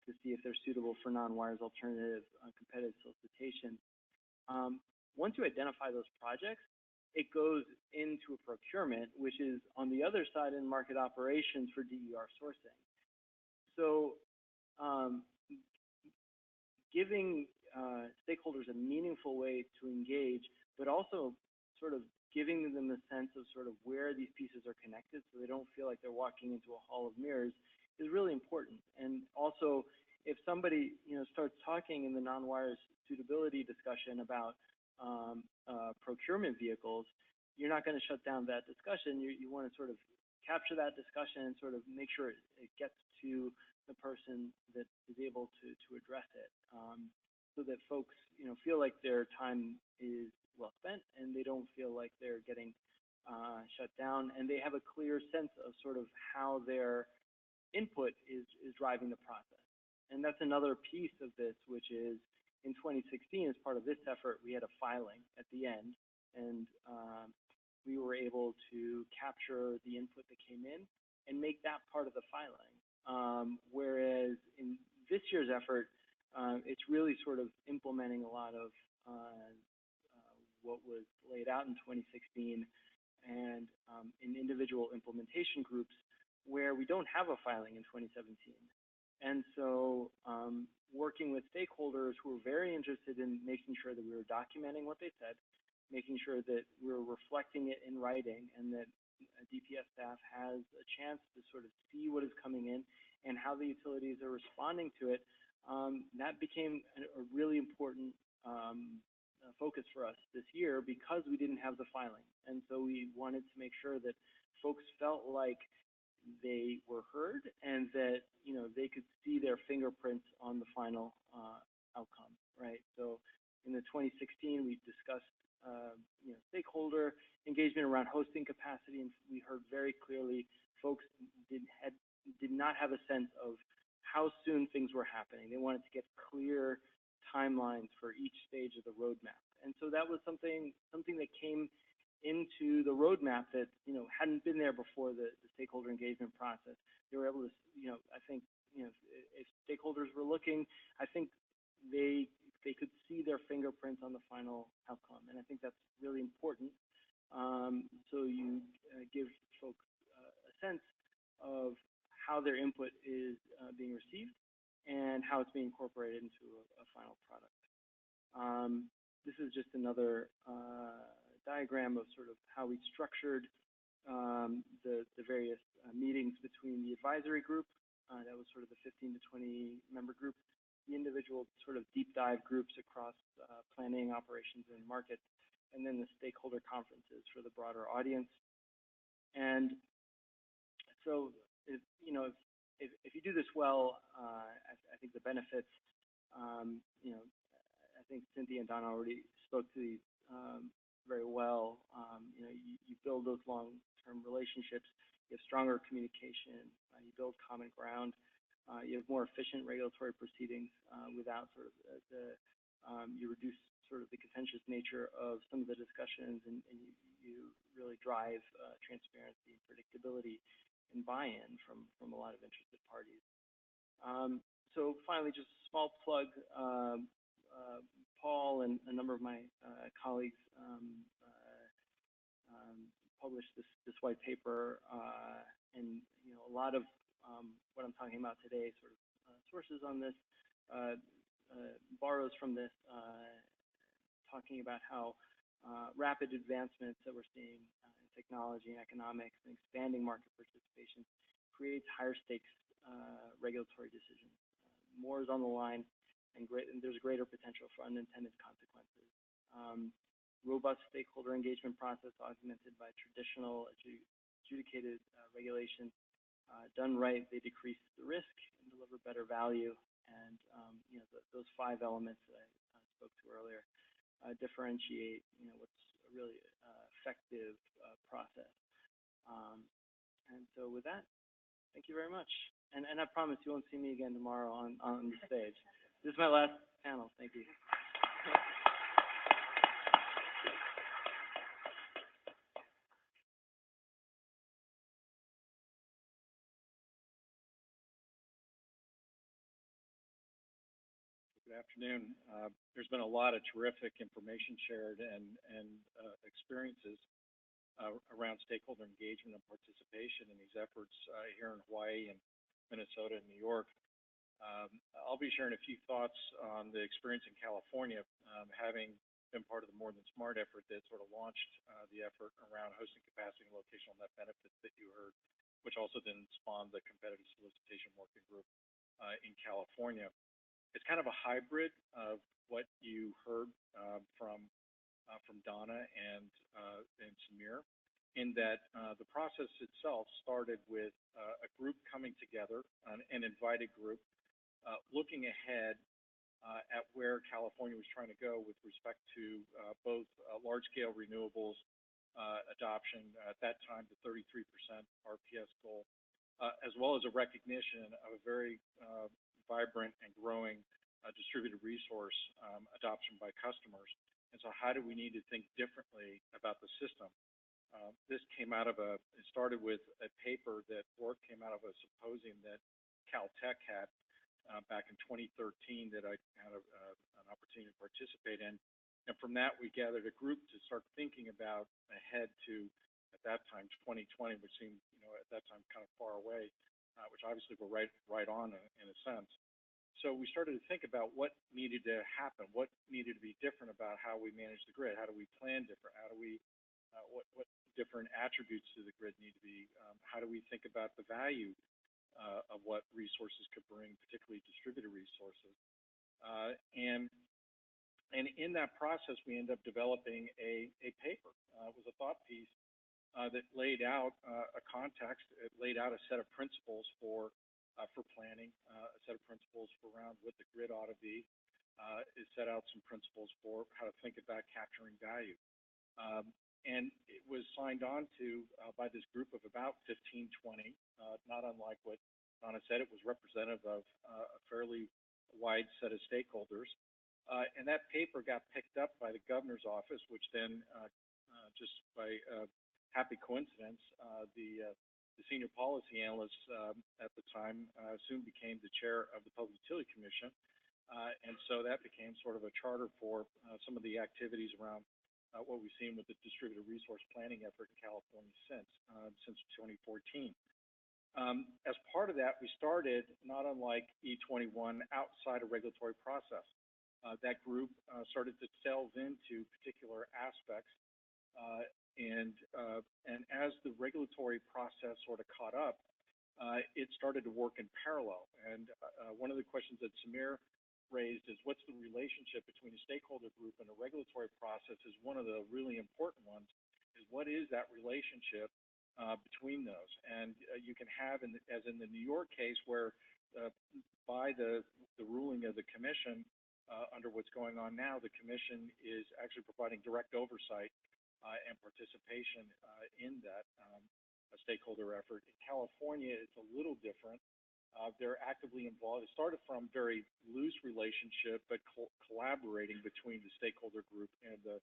to see if they're suitable for non-wires alternative competitive solicitation. Once you identify those projects, it goes into a procurement, which is on the other side in market operations for DER sourcing. So giving stakeholders a meaningful way to engage, but also sort of giving them the sense of sort of where these pieces are connected so they don't feel like they're walking into a hall of mirrors is really important. And also, if somebody starts talking in the non-wires suitability discussion about procurement vehicles, you're not going to shut down that discussion. You want to sort of capture that discussion and sort of make sure it gets to the person that is able to address it, so that folks feel like their time is well spent and they don't feel like they're getting shut down, and they have a clear sense of sort of how their input is driving the process. And that's another piece of this, which is in 2016, as part of this effort, we had a filing at the end, and we were able to capture the input that came in and make that part of the filing. Whereas in this year's effort, it's really sort of implementing a lot of what was laid out in 2016 and in individual implementation groups where we don't have a filing in 2017. And so working working with stakeholders who were very interested in making sure that we were documenting what they said, making sure that we were reflecting it in writing, and that DPS staff has a chance to sort of see what is coming in and how the utilities are responding to it. That became a really important focus for us this year because we didn't have the filing. And so we wanted to make sure that folks felt like they were heard and that, you know, they could see their fingerprints on the final outcome, right? So in the 2016, we discussed, you know, stakeholder engagement around hosting capacity, and we heard very clearly folks did not have a sense of how soon things were happening. They wanted to get clear timelines for each stage of the roadmap. And so that was something that came into the roadmap that, you know, hadn't been there before the stakeholder engagement process. They were able to, you know, I think, you know, if stakeholders were looking, I think they could see their fingerprints on the final outcome. And I think that's really important. So you give folks a sense of how their input is being received and how it's being incorporated into a final product. This is just another diagram of sort of how we structured the various meetings between the advisory group, that was sort of the 15 to 20 member group, the individual sort of deep dive groups across planning, operations, and markets, and then the stakeholder conferences for the broader audience. And so, if you do this well, I think the benefits, you know, I think Cynthia and Donna already spoke to these very well. You know, you build those long-term relationships, you have stronger communication, you build common ground, you have more efficient regulatory proceedings without sort of you reduce sort of the contentious nature of some of the discussions, and you really drive transparency, predictability, and buy-in from a lot of interested parties. So finally, just a small plug. Paul and a number of my colleagues published this white paper, and you know, a lot of what I'm talking about today, sort of sources on this, borrows from this, talking about how rapid advancements that we're seeing in technology and economics and expanding market participation creates higher stakes regulatory decisions. More is on the line, and there's greater potential for unintended consequences. Robust stakeholder engagement process augmented by traditional adjudicated regulation. Done right, they decrease the risk and deliver better value. And you know, those 5 elements that I spoke to earlier differentiate, you know, what's a really effective process. And so with that, thank you very much. And I promise you won't see me again tomorrow on the stage. This is my last panel. Thank you. Good afternoon. There's been a lot of terrific information shared and experiences around stakeholder engagement and participation in these efforts here in Hawaii and Minnesota and New York. I'll be sharing a few thoughts on the experience in California, having been part of the More Than Smart effort that sort of launched the effort around hosting capacity and locational net benefits that you heard, which also then spawned the competitive solicitation working group in California. It's kind of a hybrid of what you heard from Donna and Samir, in that the process itself started with a group coming together, an invited group, looking ahead at where California was trying to go with respect to both large-scale renewables adoption, at that time the 33% RPS goal, as well as a recognition of a very vibrant and growing distributed resource adoption by customers. And so how do we need to think differently about the system? This came out of it started with a paper that came out of a symposium that Caltech had back in 2013 that I had an opportunity to participate in. And from that, we gathered a group to start thinking about ahead to, at that time, 2020, which seemed, you know, at that time kind of far away, which obviously we're right on in a sense. So we started to think about what needed to happen, what needed to be different about how we manage the grid, how do we plan different, how do we, what different attributes to the grid need to be, how do we think about the value of what resources could bring, particularly distributed resources. And in that process, we ended up developing a paper. It was a thought piece that laid out a context. It laid out a set of principles for planning, a set of principles for around what the grid ought to be. It set out some principles for how to think about capturing value. And it was signed on to by this group of about 15, 20, not unlike what Donna said. It was representative of a fairly wide set of stakeholders. And that paper got picked up by the governor's office, which then, just by happy coincidence, the senior policy analyst at the time soon became the chair of the Public Utility Commission. And so that became sort of a charter for some of the activities around what we've seen with the distributed resource planning effort in California since 2014. As part of that, we started, not unlike E21, outside a regulatory process. That group started to delve into particular aspects, and as the regulatory process sort of caught up, it started to work in parallel. And one of the questions that Samir raised is, what's the relationship between a stakeholder group and a regulatory process? Is one of the really important ones. Is what is that relationship between those? And you can have, as in the New York case, where by the ruling of the commission, under what's going on now, the commission is actually providing direct oversight and participation in that stakeholder effort. In California, it's a little different. They're actively involved. It started from very loose relationship, but collaborating between the stakeholder group and the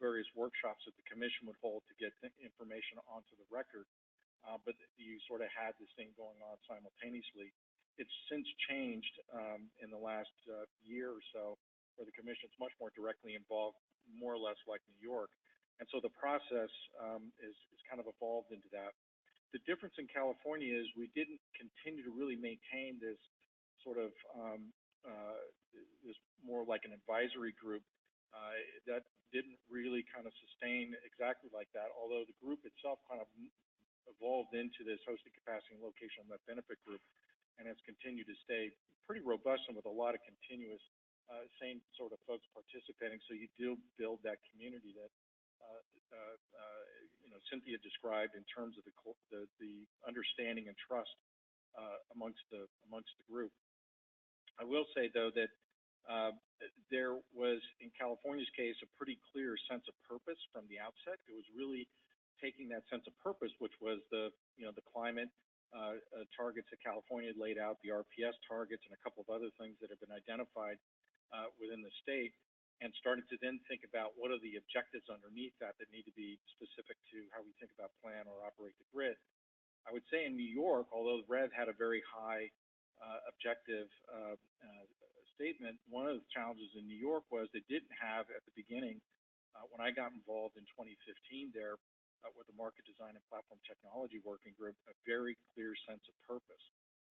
various workshops that the commission would hold to get information onto the record. But you sort of had this thing going on simultaneously. It's since changed in the last year or so, where the commission is much more directly involved, more or less like New York. And so the process is kind of evolved into that. The difference in California is we didn't continue to really maintain this sort of, this more like an advisory group that didn't really kind of sustain exactly like that, although the group itself kind of evolved into this hosting capacity and location net benefit group, and has continued to stay pretty robust and with a lot of continuous same sort of folks participating. So you do build that community that Cynthia described in terms of the understanding and trust amongst the group. I will say though that there was, in California's case, a pretty clear sense of purpose from the outset. It was really taking that sense of purpose, which was the climate targets that California had laid out, the RPS targets, and a couple of other things that have been identified within the state, and started to then think about what are the objectives underneath that need to be specific to how we think about plan or operate the grid. I would say in New York, although REV had a very high objective statement, one of the challenges in New York was they didn't have at the beginning, when I got involved in 2015 there with the Market Design and Platform Technology Working Group, a very clear sense of purpose.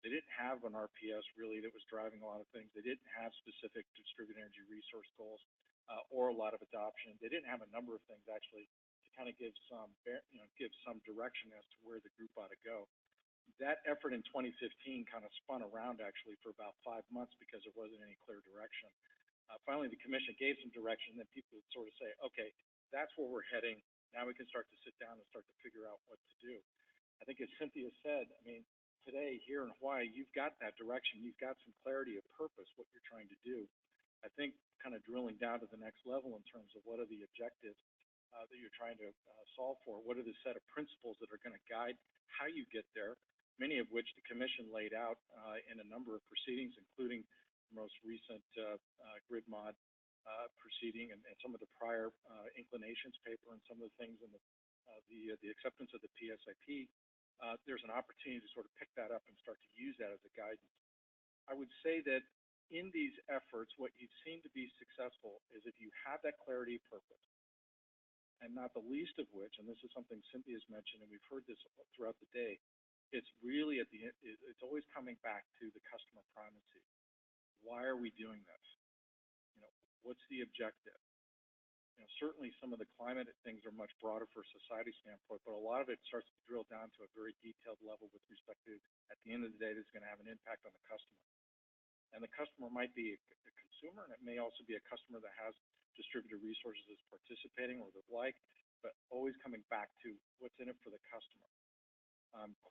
They didn't have an RPS really that was driving a lot of things. They didn't have specific distributed energy resource goals or a lot of adoption. They didn't have a number of things actually to kind of give some direction as to where the group ought to go. That effort in 2015 kind of spun around actually for about 5 months because there wasn't any clear direction. Finally, the commission gave some direction, then people would sort of say, okay, that's where we're heading. Now we can start to sit down and start to figure out what to do. I think as Cynthia said, I mean, today here in Hawaii, you've got that direction. You've got some clarity of purpose, what you're trying to do. I think kind of drilling down to the next level in terms of what are the objectives that you're trying to solve for, what are the set of principles that are going to guide how you get there, many of which the commission laid out in a number of proceedings, including the most recent grid mod proceeding and some of the prior inclinations paper and some of the things in the acceptance of the PSIP. There's an opportunity to sort of pick that up and start to use that as a guidance. I would say that in these efforts, what you've seen to be successful is if you have that clarity of purpose, and not the least of which, and this is something Cynthia's mentioned, and we've heard this throughout the day, it's really it's always coming back to the customer primacy. Why are we doing this? You know, what's the objective? You know, certainly some of the climate things are much broader for a society standpoint, but a lot of it starts to drill down to a very detailed level with respect to, at the end of the day, that's going to have an impact on the customer. And the customer might be a consumer, and it may also be a customer that has distributed resources that's participating or the like, but always coming back to what's in it for the customer.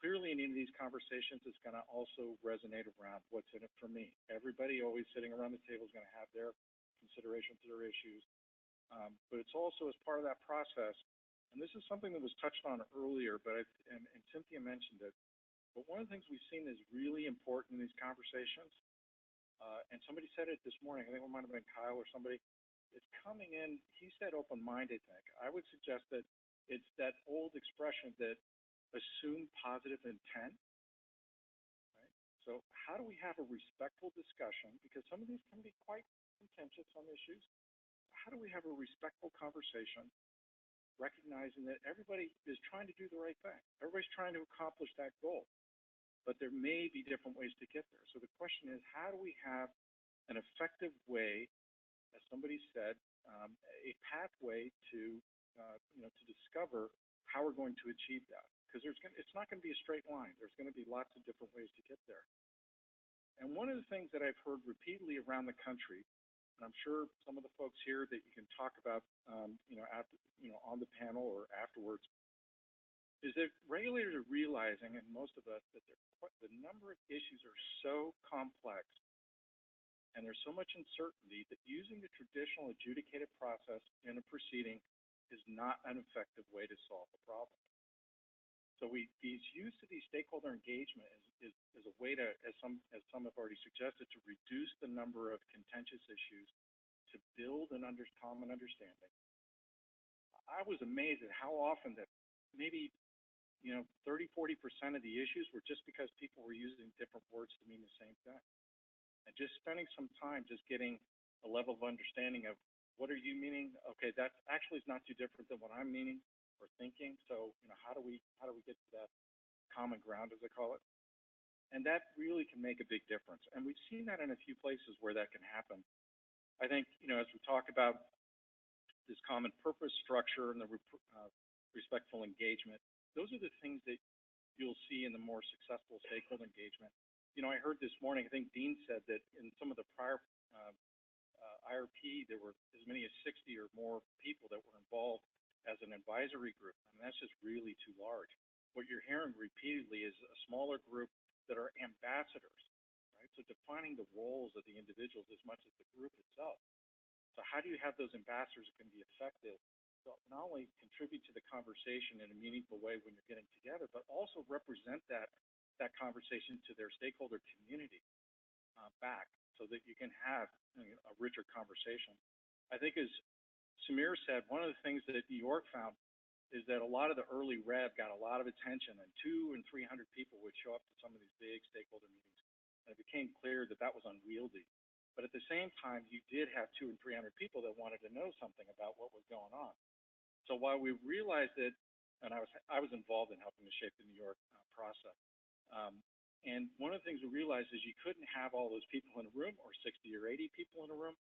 Clearly, in any of these conversations, it's going to also resonate around what's in it for me. Everybody always sitting around the table is going to have their considerations, their issues, but it's also as part of that process, and this is something that was touched on earlier, but and Cynthia mentioned it, but one of the things we've seen is really important in these conversations, and somebody said it this morning, I think it might have been Kyle or somebody, it's coming in, he said open-minded, I think. I would suggest that it's that old expression that assume positive intent, right? So how do we have a respectful discussion? Because some of these can be quite contentious, some issues. How do we have a respectful conversation, recognizing that everybody is trying to do the right thing? Everybody's trying to accomplish that goal, but there may be different ways to get there. So the question is, how do we have an effective way, as somebody said, a pathway to, to discover how we're going to achieve that? Because it's not going to be a straight line. There's going to be lots of different ways to get there. And one of the things that I've heard repeatedly around the country, and I'm sure some of the folks here that you can talk about, after, on the panel or afterwards, is that regulators are realizing, and most of us, that the number of issues are so complex and there's so much uncertainty that using the traditional adjudicated process in a proceeding is not an effective way to solve the problem. So these use of these stakeholder engagement is a way to, as some have already suggested, to reduce the number of contentious issues, to build an common understanding. I was amazed at how often that maybe 30–40% of the issues were just because people were using different words to mean the same thing. And just spending some time just getting a level of understanding of what are you meaning? Okay, that actually is not too different than what I'm meaning or thinking. So, how do we get to that common ground, as I call it? And that really can make a big difference. And we've seen that in a few places where that can happen. I think, as we talk about this common purpose structure and the respectful engagement, those are the things that you'll see in the more successful stakeholder engagement. I heard this morning, I think Dean said that in some of the prior IRP, there were as many as 60 or more people that were involved as an advisory group. I mean, that's just really too large. What you're hearing repeatedly is a smaller group that are ambassadors, right? So defining the roles of the individuals as much as the group itself. So how do you have those ambassadors that can be effective, so not only contribute to the conversation in a meaningful way when you're getting together, but also represent that conversation to their stakeholder community back, so that you can have a richer conversation. I think, as Samir said, one of the things that New York found is that a lot of the early REV got a lot of attention, and 200 and 300 people would show up to some of these big stakeholder meetings, and it became clear that that was unwieldy. But at the same time, you did have 200 and 300 people that wanted to know something about what was going on. So while we realized that, and I was involved in helping to shape the New York process, and one of the things we realized is you couldn't have all those people in a room, or 60 or 80 people in a room.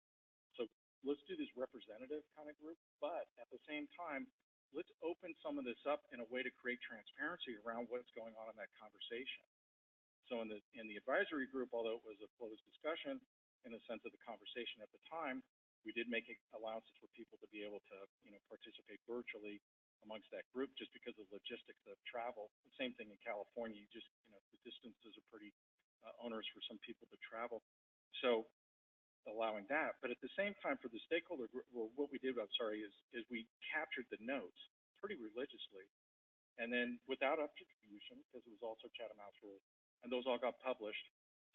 So let's do this representative kind of group, but at the same time, let's open some of this up in a way to create transparency around what's going on in that conversation. So in the advisory group, although it was a closed discussion in the sense of the conversation at the time, we did make allowances for people to be able to participate virtually amongst that group, just because of logistics of travel. The same thing in California, the distances are pretty onerous for some people to travel. So allowing that, but at the same time for the stakeholder group, well, what we did, is we captured the notes pretty religiously, and then without attribution, because it was also Chatham House rules, and those all got published.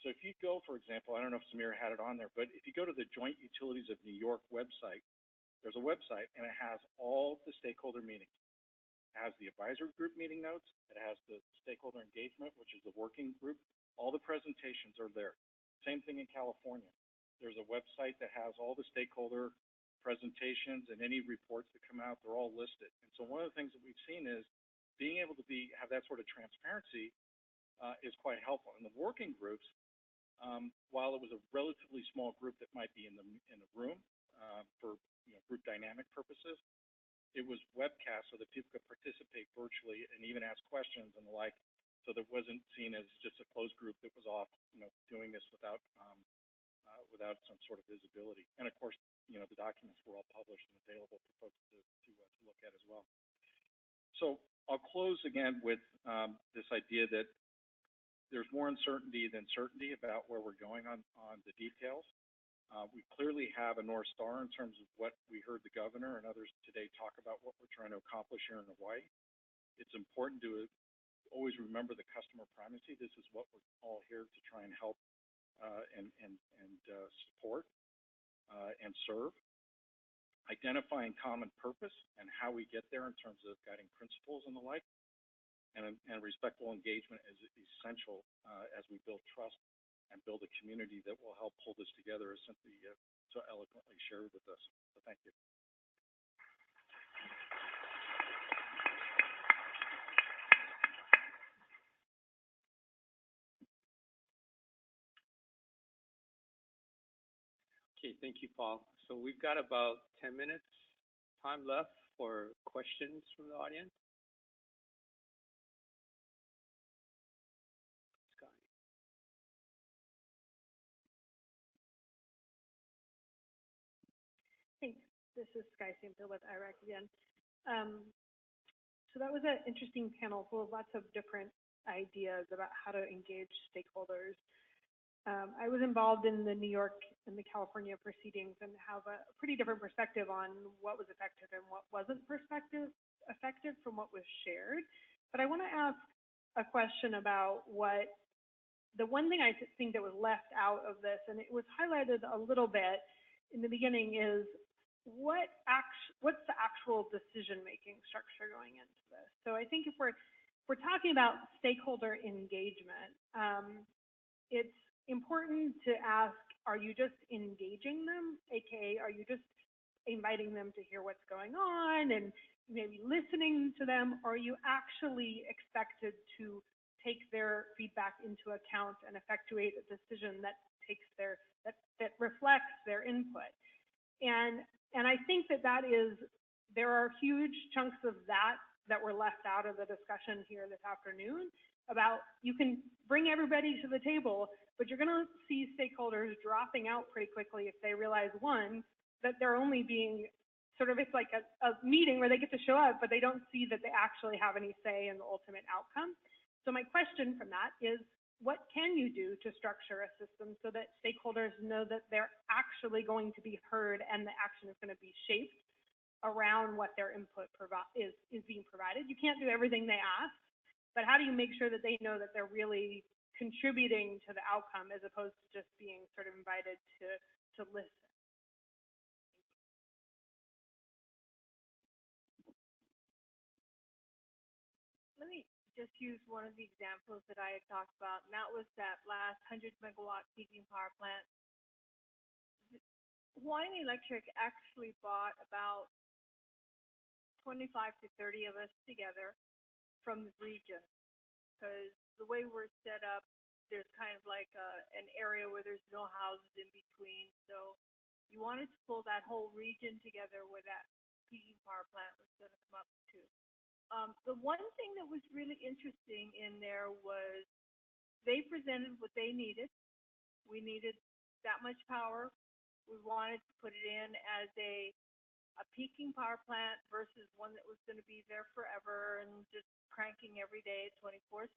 So if you go, for example, I don't know if Samir had it on there, but if you go to the Joint Utilities of New York website, there's a website, and it has all the stakeholder meetings. It has the advisory group meeting notes. It has the stakeholder engagement, which is the working group. All the presentations are there. Same thing in California. There's a website that has all the stakeholder presentations and any reports that come out. They're all listed. And so one of the things that we've seen is being able to have that sort of transparency is quite helpful. In the working groups, while it was a relatively small group that might be in the room for group dynamic purposes, it was webcast so that people could participate virtually and even ask questions and the like, so that it wasn't seen as just a closed group that was off, doing this without some sort of visibility. And of course, the documents were all published and available for folks to look at as well. So I'll close again with this idea that there's more uncertainty than certainty about where we're going on the details. We clearly have a North Star in terms of what we heard the governor and others today talk about what we're trying to accomplish here in Hawaii. It's important to always remember the customer primacy. This is what we're all here to try and help and support and serve. Identifying common purpose and how we get there in terms of guiding principles and the like. And respectful engagement is essential as we build trust and build a community that will help pull this together, as Cynthia so eloquently shared with us. So thank you. Okay, thank you, Paul. So we've got about 10 minutes time left for questions from the audience. Thanks. This is Sky Sample with IRAC again. So that was an interesting panel full of lots of different ideas about how to engage stakeholders. I was involved in the New York and the California proceedings and have a pretty different perspective on what was effective and what wasn't effective from what was shared. But I want to ask a question about what the one thing I think that was left out of this, and it was highlighted a little bit in the beginning, is what's the actual decision-making structure going into this? So I think if we're talking about stakeholder engagement, it's important to ask, are you just engaging them? AKA, are you just inviting them to hear what's going on and maybe listening to them? Or are you actually expected to take their feedback into account and effectuate a decision that takes that reflects their input? And I think that there are huge chunks of that were left out of the discussion here this afternoon about you can bring everybody to the table, but you're going to see stakeholders dropping out pretty quickly if they realize, one, that they're only being sort of, it's like a meeting where they get to show up, but they don't see that they actually have any say in the ultimate outcome. So my question from that is, what can you do to structure a system so that stakeholders know that they're actually going to be heard and the action is going to be shaped around what their input is being provided? You can't do everything they ask, but how do you make sure that they know that they're really contributing to the outcome as opposed to just being sort of invited to listen? Let me just use one of the examples that I had talked about, and that was that last 100-megawatt peaking power plant. Hawaiian Electric actually brought about 25 to 30 of us together from the region, because the way we're set up, there's kind of like an area where there's no houses in between. So you wanted to pull that whole region together where that peaking power plant was going to come up to. The one thing that was really interesting in there was they presented what they needed. We needed that much power. We wanted to put it in as a peaking power plant versus one that was going to be there forever and just cranking every day 24/7.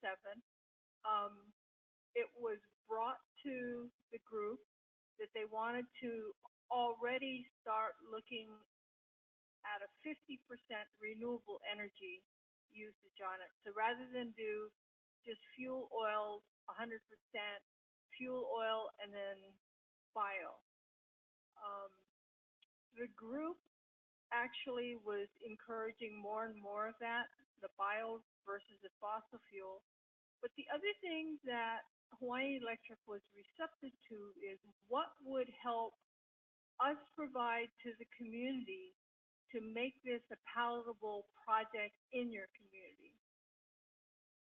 It was brought to the group that they wanted to already start looking at a 50% renewable energy usage on it. So rather than do just fuel oil, 100% fuel oil and then bio. The group actually was encouraging more and more of that, the bio versus the fossil fuel. But the other thing that Hawaiian Electric was receptive to is what would help us provide to the community to make this a palatable project in your community.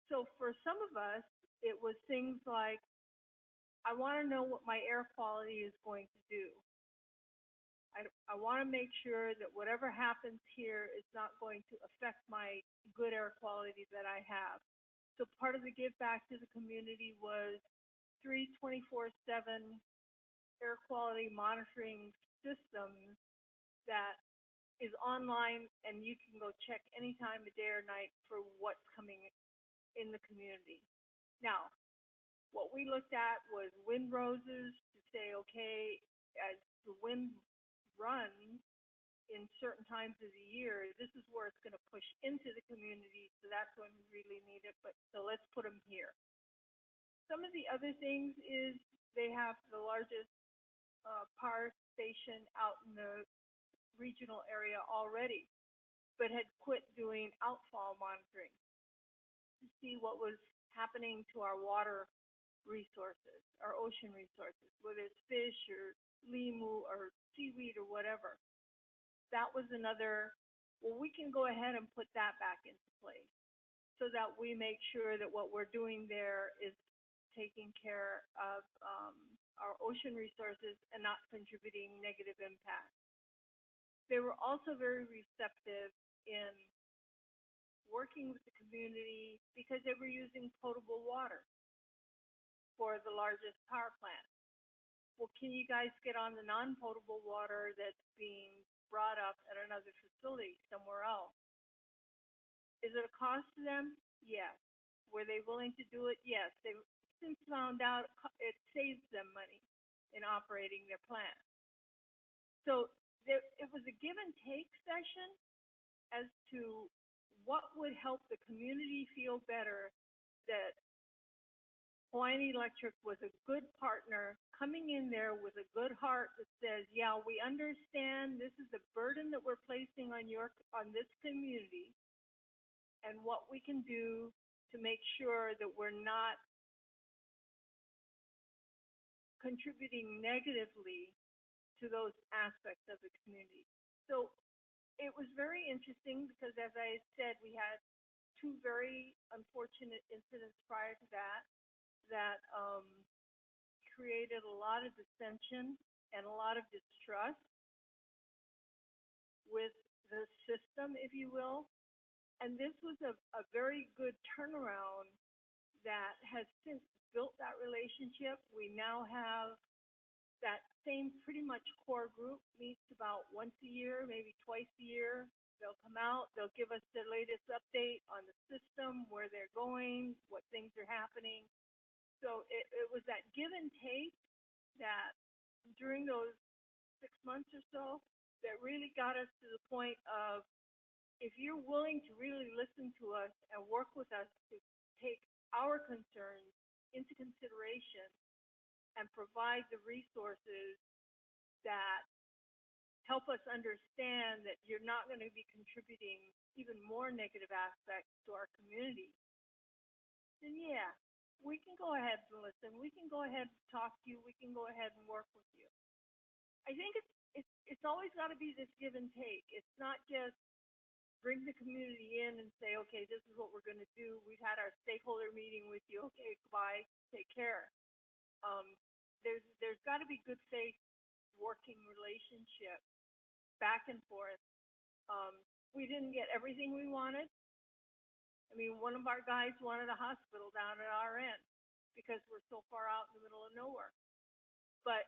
So for some of us, it was things like, I want to know what my air quality is going to do. I want to make sure that whatever happens here is not going to affect my good air quality that I have. So part of the give back to the community was 3 24/7 air quality monitoring systems that is online, and you can go check any time of day or night for what's coming in the community. Now, what we looked at was wind roses to say, okay, as the wind runs in certain times of the year, this is where it's going to push into the community, so that's when we really need it, but so let's put them here. Some of the other things is they have the largest power station out in the regional area already, but had quit doing outfall monitoring to see what was happening to our water resources, our ocean resources, whether it's fish or limu or seaweed or whatever. That was another, well, we can go ahead and put that back into place so that we make sure that what we're doing there is taking care of our ocean resources and not contributing negative impact. They were also very receptive in working with the community because they were using potable water for the largest power plant. Well, can you guys get on the non-potable water that's being brought up at another facility somewhere else? Is it a cost to them? Yes. Were they willing to do it? Yes. They since found out it saves them money in operating their plant. So it was a give and take session as to what would help the community feel better that Hawaiian Electric was a good partner coming in there with a good heart that says, yeah, we understand this is a burden that we're placing on this community, and what we can do to make sure that we're not contributing negatively to those aspects of the community. So it was very interesting because, as I said, we had two very unfortunate incidents prior to that created a lot of dissension and a lot of distrust with the system, if you will. And this was a very good turnaround that has since built that relationship. We now have that same pretty much core group meets about once a year, maybe twice a year. They'll come out, they'll give us the latest update on the system, where they're going, what things are happening. So it was that give and take that during those 6 months or so that really got us to the point of, if you're willing to really listen to us and work with us to take our concerns into consideration and provide the resources that help us understand that you're not going to be contributing even more negative aspects to our community, then yeah, we can go ahead and listen. We can go ahead and talk to you. We can go ahead and work with you. I think it's always got to be this give and take. It's not just bring the community in and say, okay, this is what we're going to do. We've had our stakeholder meeting with you. Okay, goodbye. Take care. There's got to be good faith working relationship back and forth. We didn't get everything we wanted. I mean, one of our guys wanted a hospital down at our end because we're so far out in the middle of nowhere. But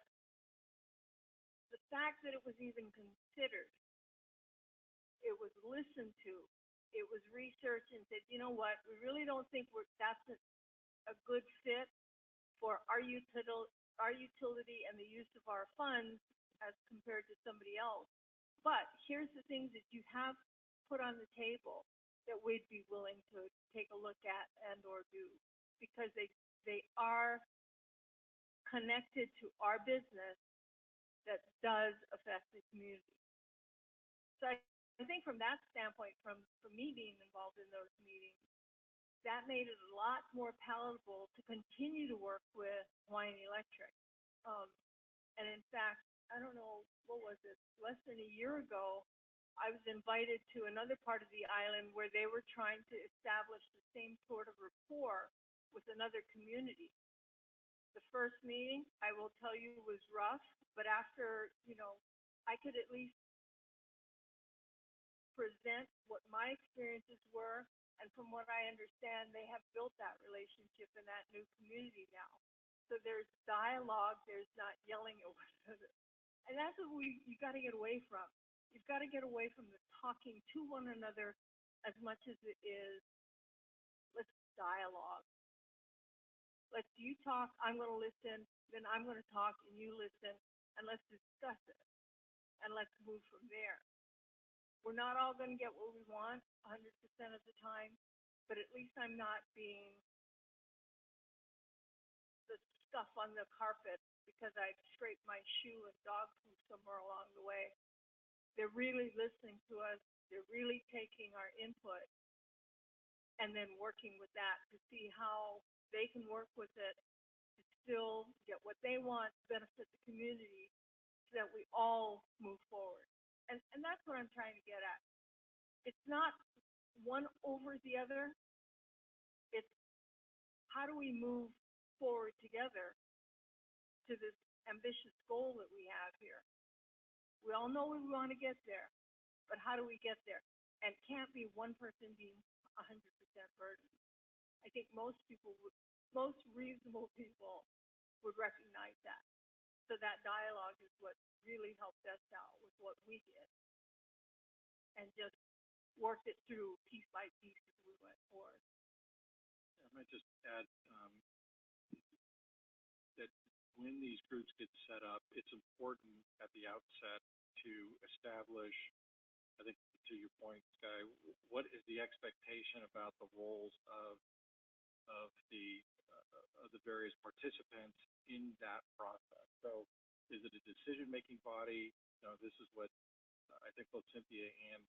the fact that it was even considered, it was listened to, it was researched and said, you know what, we really don't think that's a good fit for our utility and the use of our funds as compared to somebody else. But here's the things that you have put on the table that we'd be willing to take a look at and or do, because they are connected to our business that does affect the community. So I think from that standpoint, from me being involved in those meetings, that made it a lot more palatable to continue to work with Hawaiian Electric. And in fact, I don't know, what was it, less than a year ago, I was invited to another part of the island where they were trying to establish the same sort of rapport with another community. The first meeting, I will tell you, was rough, but after, I could at least present what my experiences were, and from what I understand, they have built that relationship in that new community now. So there's dialogue, there's not yelling at one another. And that's what you got to get away from. You've got to get away from the talking to one another as much as it is, let's dialogue. Let's you talk, I'm going to listen, then I'm going to talk and you listen, and let's discuss it. And let's move from there. We're not all going to get what we want 100% of the time, but at least I'm not being the stuff on the carpet because I scraped my shoe and dog poop somewhere along the way. They're really listening to us. They're really taking our input and then working with that to see how they can work with it to still get what they want to benefit the community so that we all move forward. And that's what I'm trying to get at. It's not one over the other. It's how do we move forward together to this ambitious goal that we have here. We all know we want to get there, but how do we get there? And it can't be one person being 100% burdened. I think most reasonable people would recognize that. So that dialogue is what really helped us out with what we did, and just worked it through piece by piece as we went forward. I might just add that when these groups get set up, it's important at the outset to establish, I think to your point, Sky, what is the expectation about the roles of the various participants in that process. So is it a decision-making body? This is what I think both Cynthia and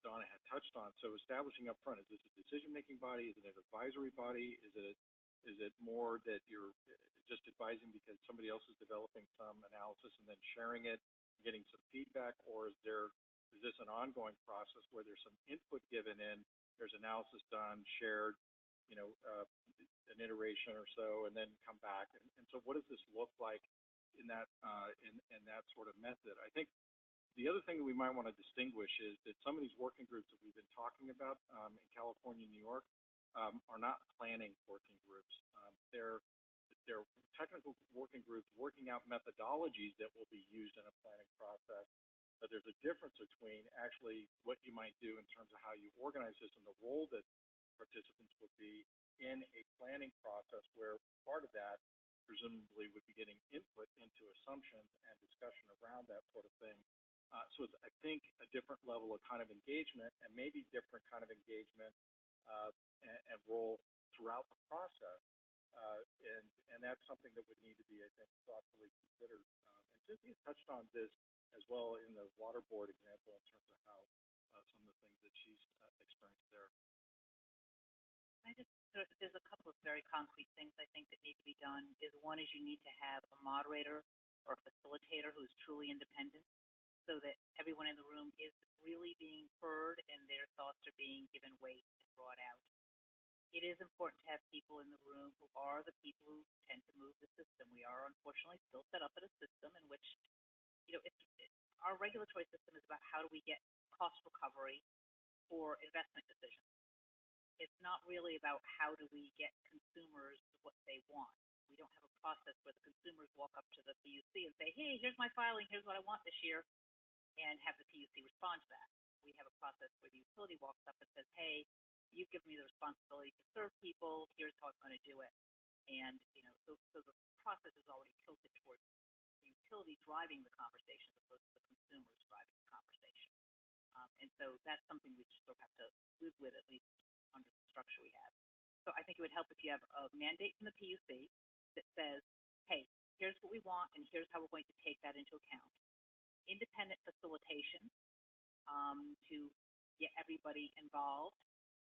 Donna had touched on. So establishing up front, is this a decision-making body? Is it an advisory body? Is it more that you're just advising because somebody else is developing some analysis and then sharing it, getting some feedback, or is this an ongoing process where there's some input given in, there's analysis done, shared, an iteration or so, and then come back. And so what does this look like in that sort of method? I think the other thing that we might want to distinguish is that some of these working groups that we've been talking about in California and New York are not planning working groups. They're technical working groups working out methodologies that will be used in a planning process. But there's a difference between actually what you might do in terms of how you organize this and the role that participants would be in a planning process where part of that presumably would be getting input into assumptions and discussion around that sort of thing. So it's, I think, a different level of kind of engagement and maybe different kind of engagement and role throughout the process. And that's something that would need to be, I think, thoughtfully considered. And Cynthia touched on this as well in the water board example in terms of how some of the things that she's experienced there. There's a couple of very concrete things I think that need to be done. One is you need to have a moderator or a facilitator who is truly independent, so that everyone in the room is really being heard and their thoughts are being given weight and brought out. It is important to have people in the room who are the people who tend to move the system. We are unfortunately still set up in a system in which, our regulatory system is about how do we get cost recovery for investment decisions. It's not really about how do we get consumers what they want. We don't have a process where the consumers walk up to the PUC and say, hey, here's my filing, here's what I want this year, and have the PUC respond to that. We have a process where the utility walks up and says, hey, you've given me the responsibility to serve people, here's how I'm going to do it. And, so the process is already tilted towards the utility driving the conversation as opposed to the consumers driving the conversation. And so that's something we just sort of have to live with, at least under the structure we have. So I think it would help if you have a mandate from the PUC that says, hey, here's what we want and here's how we're going to take that into account. Independent facilitation to get everybody involved.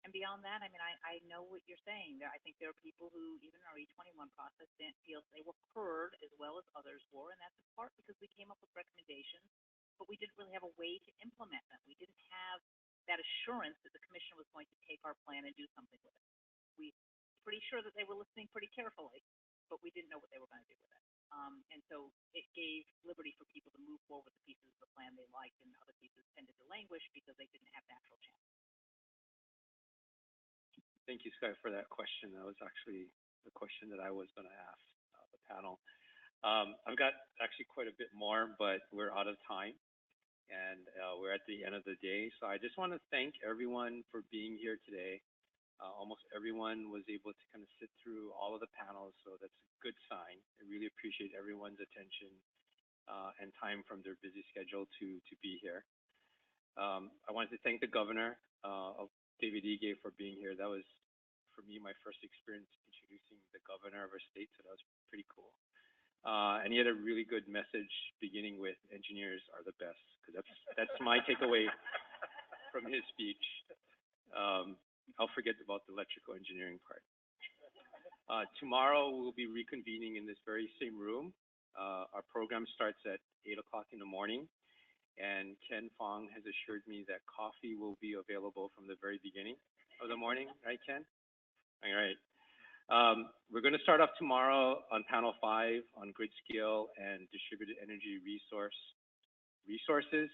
And beyond that, I know what you're saying. I think there are people who, even in our E21 process, didn't feel they were heard as well as others were, and that's in part because we came up with recommendations, but we didn't really have a way to implement them. We didn't have that assurance that the commission was going to take our plan and do something with it. we pretty sure that they were listening pretty carefully, but we didn't know what they were going to do with it. And so it gave liberty for people to move forward with the pieces of the plan they liked, and other pieces tended to languish because they didn't have natural channels. Thank you, Sky, for that question. That was actually the question that I was going to ask the panel. I've got actually quite a bit more, but we're out of time, and we're at the end of the day. So I just want to thank everyone for being here today. Almost everyone was able to kind of sit through all of the panels, so that's a good sign. I really appreciate everyone's attention and time from their busy schedule to be here. I wanted to thank the governor of David Ige for being here. That was, for me, my first experience introducing the governor of our state, so that was pretty cool. And he had a really good message beginning with engineers are the best, because that's my takeaway from his speech. I'll forget about the electrical engineering part. Tomorrow we'll be reconvening in this very same room. Our program starts at 8 o'clock in the morning, and Ken Fong has assured me that coffee will be available from the very beginning of the morning, right, Ken? All right. We're going to start off tomorrow on panel 5 on grid scale and distributed energy resources.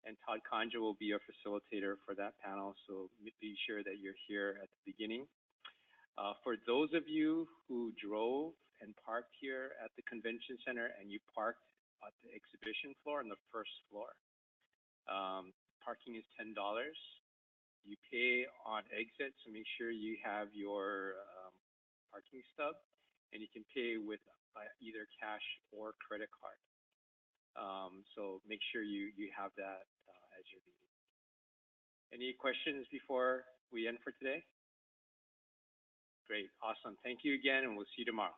And Todd Kanja will be our facilitator for that panel, so be sure that you're here at the beginning. For those of you who drove and parked here at the convention center and you parked at the exhibition floor on the first floor, parking is $10. You pay on exit, so make sure you have your parking stub, and you can pay with either cash or credit card. So make sure you have that as you're leaving. Any questions before we end for today? Great, awesome. Thank you again, and we'll see you tomorrow.